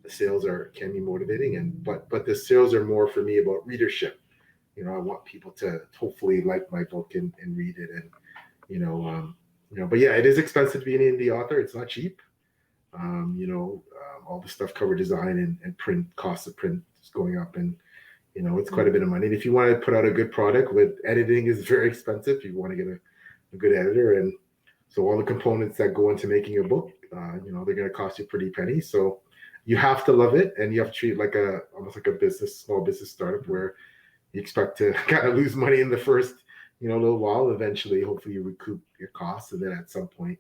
The sales can be motivating, but the sales are more for me about readership. I want people to hopefully like my book and read it, and but yeah, it is expensive to be an indie author. It's not cheap. All the stuff, cover design and print, costs of print is going up, and it's quite a bit of money. And if you want to put out a good product, with editing is very expensive. You want to get a good editor, and so all the components that go into making a book, they're going to cost you a pretty penny. So you have to love it, and you have to treat it like almost like a small business startup, where you expect to kind of lose money in the first, little while. Eventually, hopefully, you recoup your costs, and then at some point,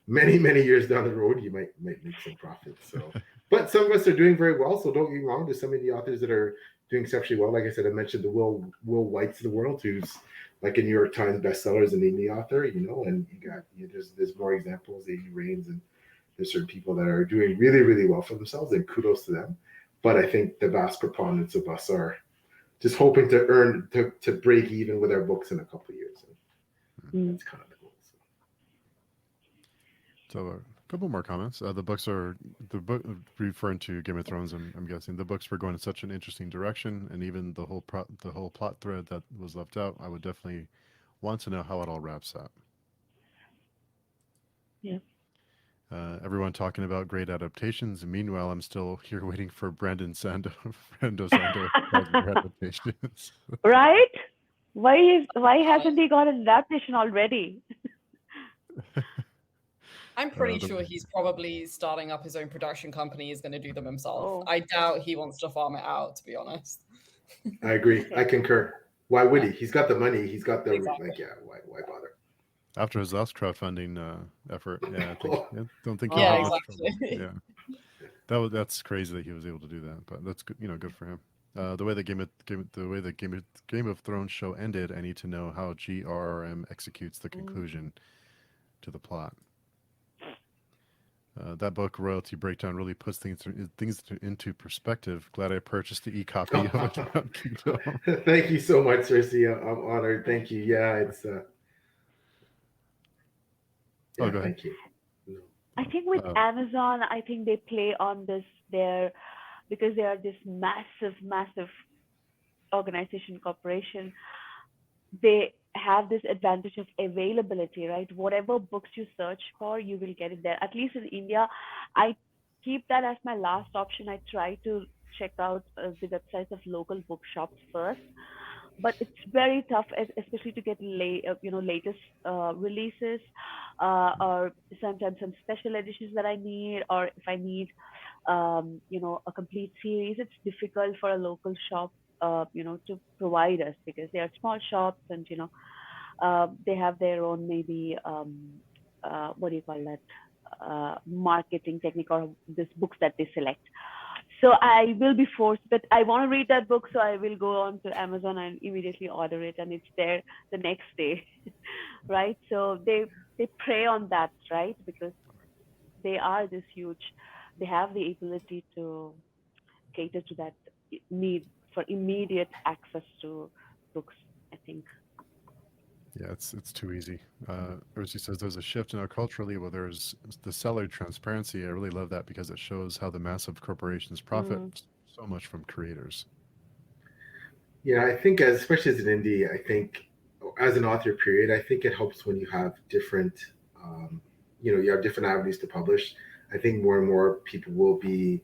many years down the road, you might make some profit. So, but some of us are doing very well. So don't get me wrong. There's some of the authors that are doing exceptionally well. Like I said, I mentioned the Will Whites of the world, who's like a New York Times bestseller as an indie author. And you got there's more examples, A.E. Rains, and there's certain people that are doing really, really well for themselves, and kudos to them. But I think the vast preponderance of us are just hoping to break even with our books in a couple of years. And that's kind of the goal. So a couple more comments. The book referring to Game of Thrones. I'm guessing the books were going in such an interesting direction, and even the whole plot thread that was left out. I would definitely want to know how it all wraps up. Yeah. Everyone talking about great adaptations, and meanwhile, I'm still here waiting for Brandon Sando adaptations. Right? Why hasn't he got an adaptation already? I'm pretty sure he's probably starting up his own production company. He's going to do them himself. Oh. I doubt he wants to farm it out, to be honest. I agree. I concur. Why would he? He's got the money. He's got the why bother? After his last crowdfunding effort, I don't think. Exactly. Yeah, that's crazy that he was able to do that, but that's good. Good for him. The way the Game of Thrones show ended, I need to know how GRRM executes the conclusion to the plot. That book, Royalty Breakdown, really puts things into perspective. Glad I purchased the e-copy of it. Thank you so much, Cersei. I'm honored. Thank you. Yeah, it's. Go ahead. Thank you. I think with Amazon, I think they play on this because they are this massive organization, corporation. They have this advantage of availability, right? Whatever books you search for, you will get it there. At least in India, I keep that as my last option. I try to check out the websites of local bookshops first, but it's very tough, especially to get latest releases, or sometimes some special editions that I need, or if I need a complete series. It's difficult for a local shop to provide us, because they are small shops, and they have their own maybe what do you call that, marketing technique, or this books that they select. So I will be forced, but I want to read that book, so I will go on to Amazon and immediately order it, and it's there the next day, right? So they prey on that, right? Because they are this huge, they have the ability to cater to that need for immediate access to books, I think. Yeah, it's too easy. Ursi says there's a shift now culturally where there's the seller transparency. I really love that, because it shows how the massive corporations profit so much from creators. Yeah, I think especially as an indie, I think as an author period, I think it helps when you have different, you have different avenues to publish. I think more and more people will be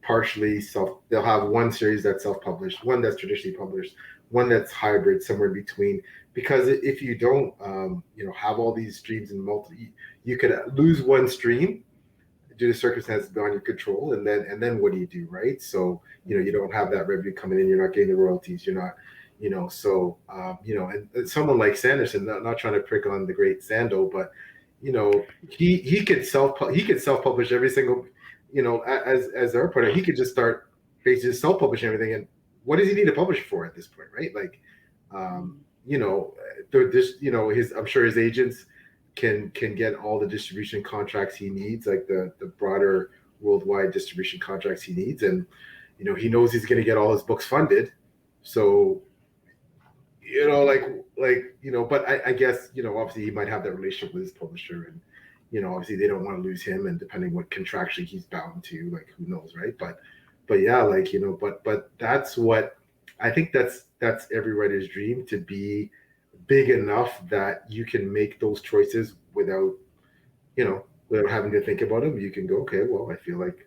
partially they'll have one series that's self-published, one that's traditionally published, one that's hybrid, somewhere in between. Because if you don't, have all these streams and you could lose one stream due to circumstances beyond your control, and then what do you do, right? So you don't have that revenue coming in, you're not getting the royalties, you're not, and someone like Sanderson, not trying to prick on the great Sando, but he could self-publish every single, as our product, he could just start basically self-publishing everything. And what does he need to publish for at this point, right? Like, I'm sure his agents can get all the distribution contracts he needs, like the broader worldwide distribution contracts he needs, and he knows he's going to get all his books funded. So but I guess obviously he might have that relationship with his publisher, and obviously they don't want to lose him, and depending what contractually he's bound to, like, who knows, right? But yeah, like, but that's what I think, that's every writer's dream, to be big enough that you can make those choices without having to think about them. You can go, okay, well, I feel like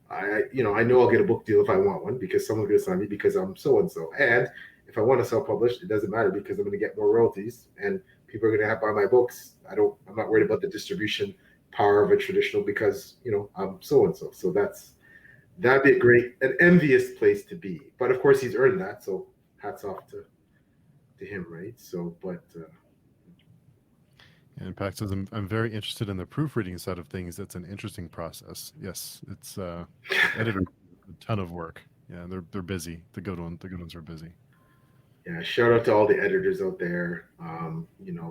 I know I'll get a book deal if I want one, because someone's going to sign me because I'm so and so. And if I want to self-publish, it doesn't matter, because I'm going to get more royalties and people are going to have buy my books. I'm not worried about the distribution power of a traditional, because I'm so and so. So that'd be an envious place to be. But of course, he's earned that. So hats off to him, right? So, but. And Pac says, I'm very interested in the proofreading side of things. That's an interesting process. Yes, it's editor, a ton of work. Yeah, they're busy. The good ones are busy. Yeah, shout out to all the editors out there.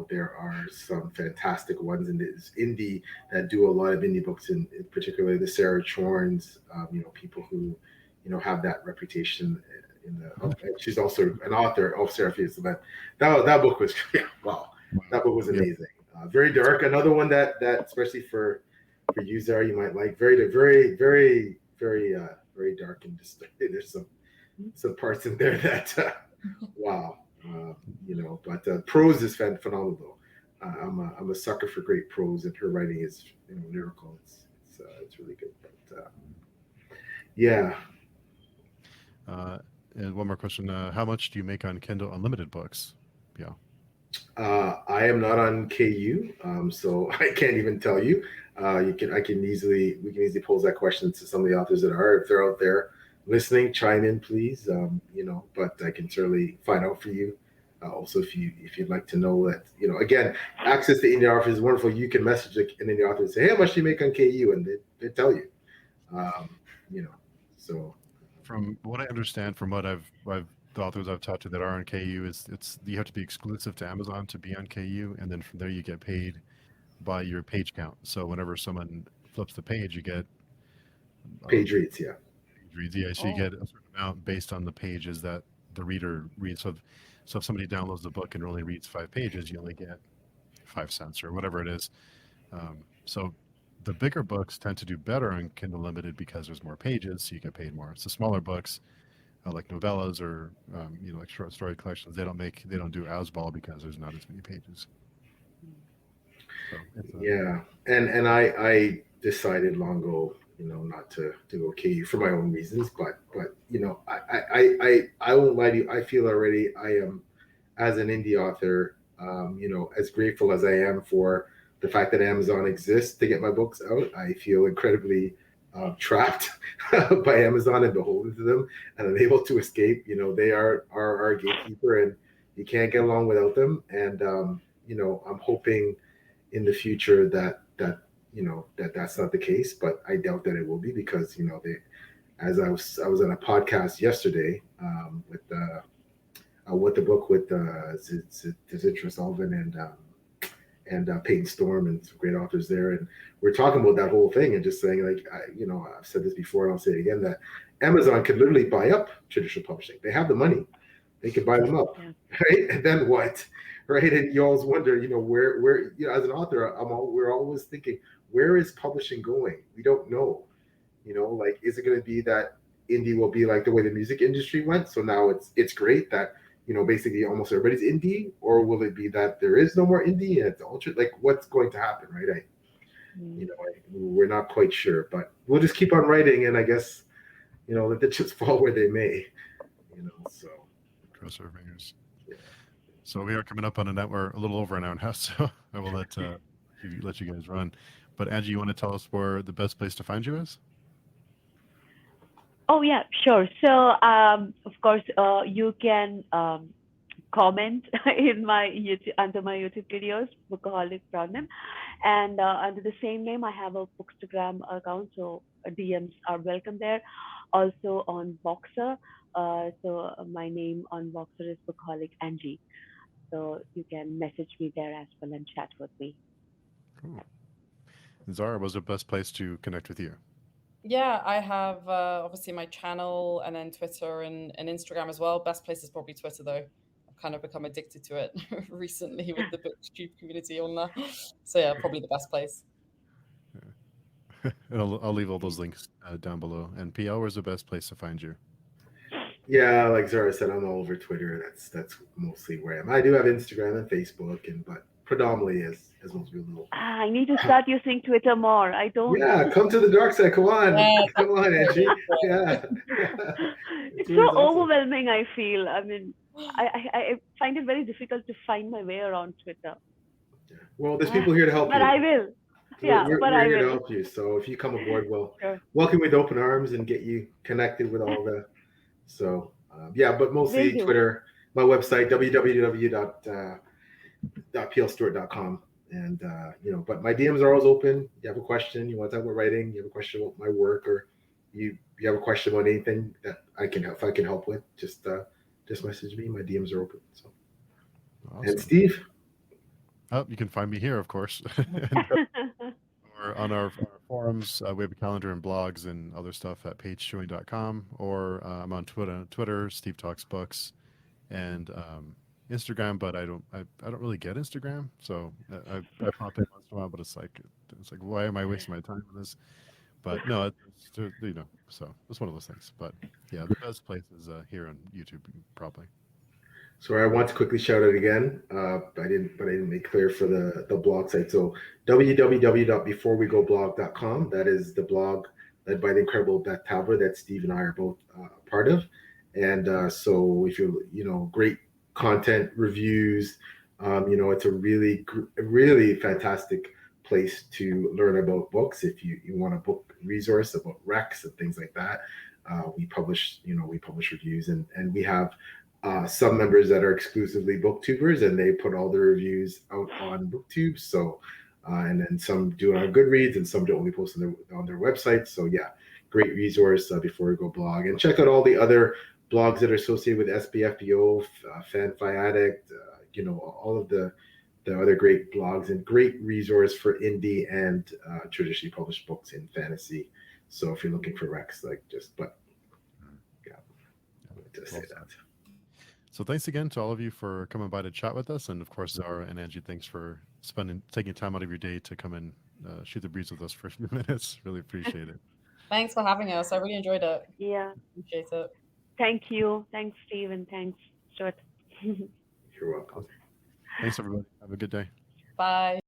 There are some fantastic ones in this indie that do a lot of indie books, in particularly the Sarah Chorns. People who have that reputation. She's also an author of Sarah Fields. That book was wow. That book was amazing. Very dark. Another one that especially for you, Zara, you might like. Very, very, very, very, very dark and disturbing. There's some parts in there that wow. But prose is phenomenal. I'm a sucker for great prose, and her writing is lyrical. It's really good. But yeah. And one more question: how much do you make on Kindle Unlimited books? Yeah. I am not on KU, so I can't even tell you. We can easily pose that question to some of the authors that are, if they're out there listening, chime in, please. But I can certainly find out for you. Also, if you'd like to know that, again, access to indie authors is wonderful. You can message an indie author and say, hey, how much do you make on KU? And they tell you. So. From what I understand, from what the authors I've talked to that are on KU, it's you have to be exclusive to Amazon to be on KU, and then from there you get paid by your page count. So whenever someone flips the page, you get page reads, yeah. Page reads, yeah. So you get a certain amount based on the pages that the reader reads. So if somebody downloads the book and only reads 5 pages, you only get 5 cents or whatever it is. So the bigger books tend to do better on Kindle Limited because there's more pages, so you get paid more. It's the smaller books, like novellas or like short story collections, they don't do as well because there's not as many pages. So yeah, and I decided long ago, not to go KU for my own reasons, but I won't lie to you. I feel already I am, as an indie author, as grateful as I am for the fact that Amazon exists to get my books out. I feel incredibly trapped by Amazon and beholden to them, and unable to escape. They are our gatekeeper, and you can't get along without them. And I'm hoping in the future that that's not the case, but I doubt that it will be, because as I was on a podcast yesterday with the book with Zitra Sullivan and Peyton Storm and some great authors there, and we're talking about that whole thing and just saying, like, I've said this before and I'll say it again, that Amazon could literally buy up traditional publishing. They have the money, they could buy them up, right? And then what, right? And you always wonder, where as an author, we're always thinking, where is publishing going? We don't know. Like, is it going to be that indie will be like the way the music industry went? So now it's great that basically almost everybody's indie, or will it be that there is no more indie and it's ultra? Like, what's going to happen, right? We're not quite sure, but we'll just keep on writing, and I guess let the chips fall where they may. So cross our fingers. Yeah. So we are coming up on we're a little over an hour now, so I will let you guys run. But Angie, you want to tell us where the best place to find you is? Oh yeah, sure. So of course you can comment in my YouTube under my YouTube videos, Bookaholic BrownNymph, and under the same name, I have a Bookstagram account, so DMs are welcome there. Also on Boxer, so my name on Boxer is Bookaholic Angie, so you can message me there as well and chat with me. Cool. Zara, was the best place to connect with you? Yeah, I have obviously my channel and then Twitter and Instagram as well. Best place is probably Twitter though. I've kind of become addicted to it recently with the booktube community on there. So yeah, probably the best place. And I'll leave all those links down below. And PL, where's the best place to find you? Yeah, like Zara said, I'm all over Twitter. That's mostly where I am. I do have Instagram and Facebook, but predominantly as most people know. I need to start using Twitter more. I don't. Yeah, come to the dark side. Come on, Yeah. come on, Angie. Yeah. It's Twitter's so awesome. overwhelming, I feel. I mean, I find it very difficult to find my way around Twitter. Yeah. Well, there's people here to help But you. I will. Yeah, we're but I here to will. help you. So if you come aboard, we'll Sure. welcome with open arms and get you connected with all the. So yeah, but mostly Will do. Twitter. My website www.plstuart.com. And but my DMs are always open. You have a question, you want to talk about writing, you have a question about my work, or you have a question about anything that I can help with, just message me. My DMs are open. So Awesome. And Steve? Oh, you can find me here, of course. Or on our forums, we have a calendar and blogs and other stuff at pagechewing.com, or I'm on Twitter, Steve Talks Books, and Instagram, but I don't really get Instagram, so I pop in once in a while, but it's like why am I wasting my time on this? But no, so it's one of those things. But yeah, the best place is here on YouTube, probably. So I want to quickly shout out again. I didn't make clear for the blog site. So www.beforewegoblog.com. That is the blog led by the incredible Beth Talbot that Steve and I are both part of. And so if great content reviews, it's a really fantastic place to learn about books. If you want a book resource about recs and things like that, we publish reviews, and we have some members that are exclusively booktubers, and they put all their reviews out on booktube. So and then some do it on Goodreads, and some do only post on their website. So yeah, great resource Before We Go blog, and check out all the other blogs that are associated with SPFBO, FanFi Addict, all of the other great blogs, and great resource for indie and traditionally published books in fantasy. So if you're looking for recs, I wanted to say that. So thanks again to all of you for coming by to chat with us, and of course Zara and Angie, thanks for taking time out of your day to come and shoot the breeze with us for a few minutes. Really appreciate it. Thanks for having us. I really enjoyed it. Yeah. Appreciate it. Thank you. Thanks, Steve, and thanks, Stuart. You're welcome. Thanks everybody. Have a good day. Bye.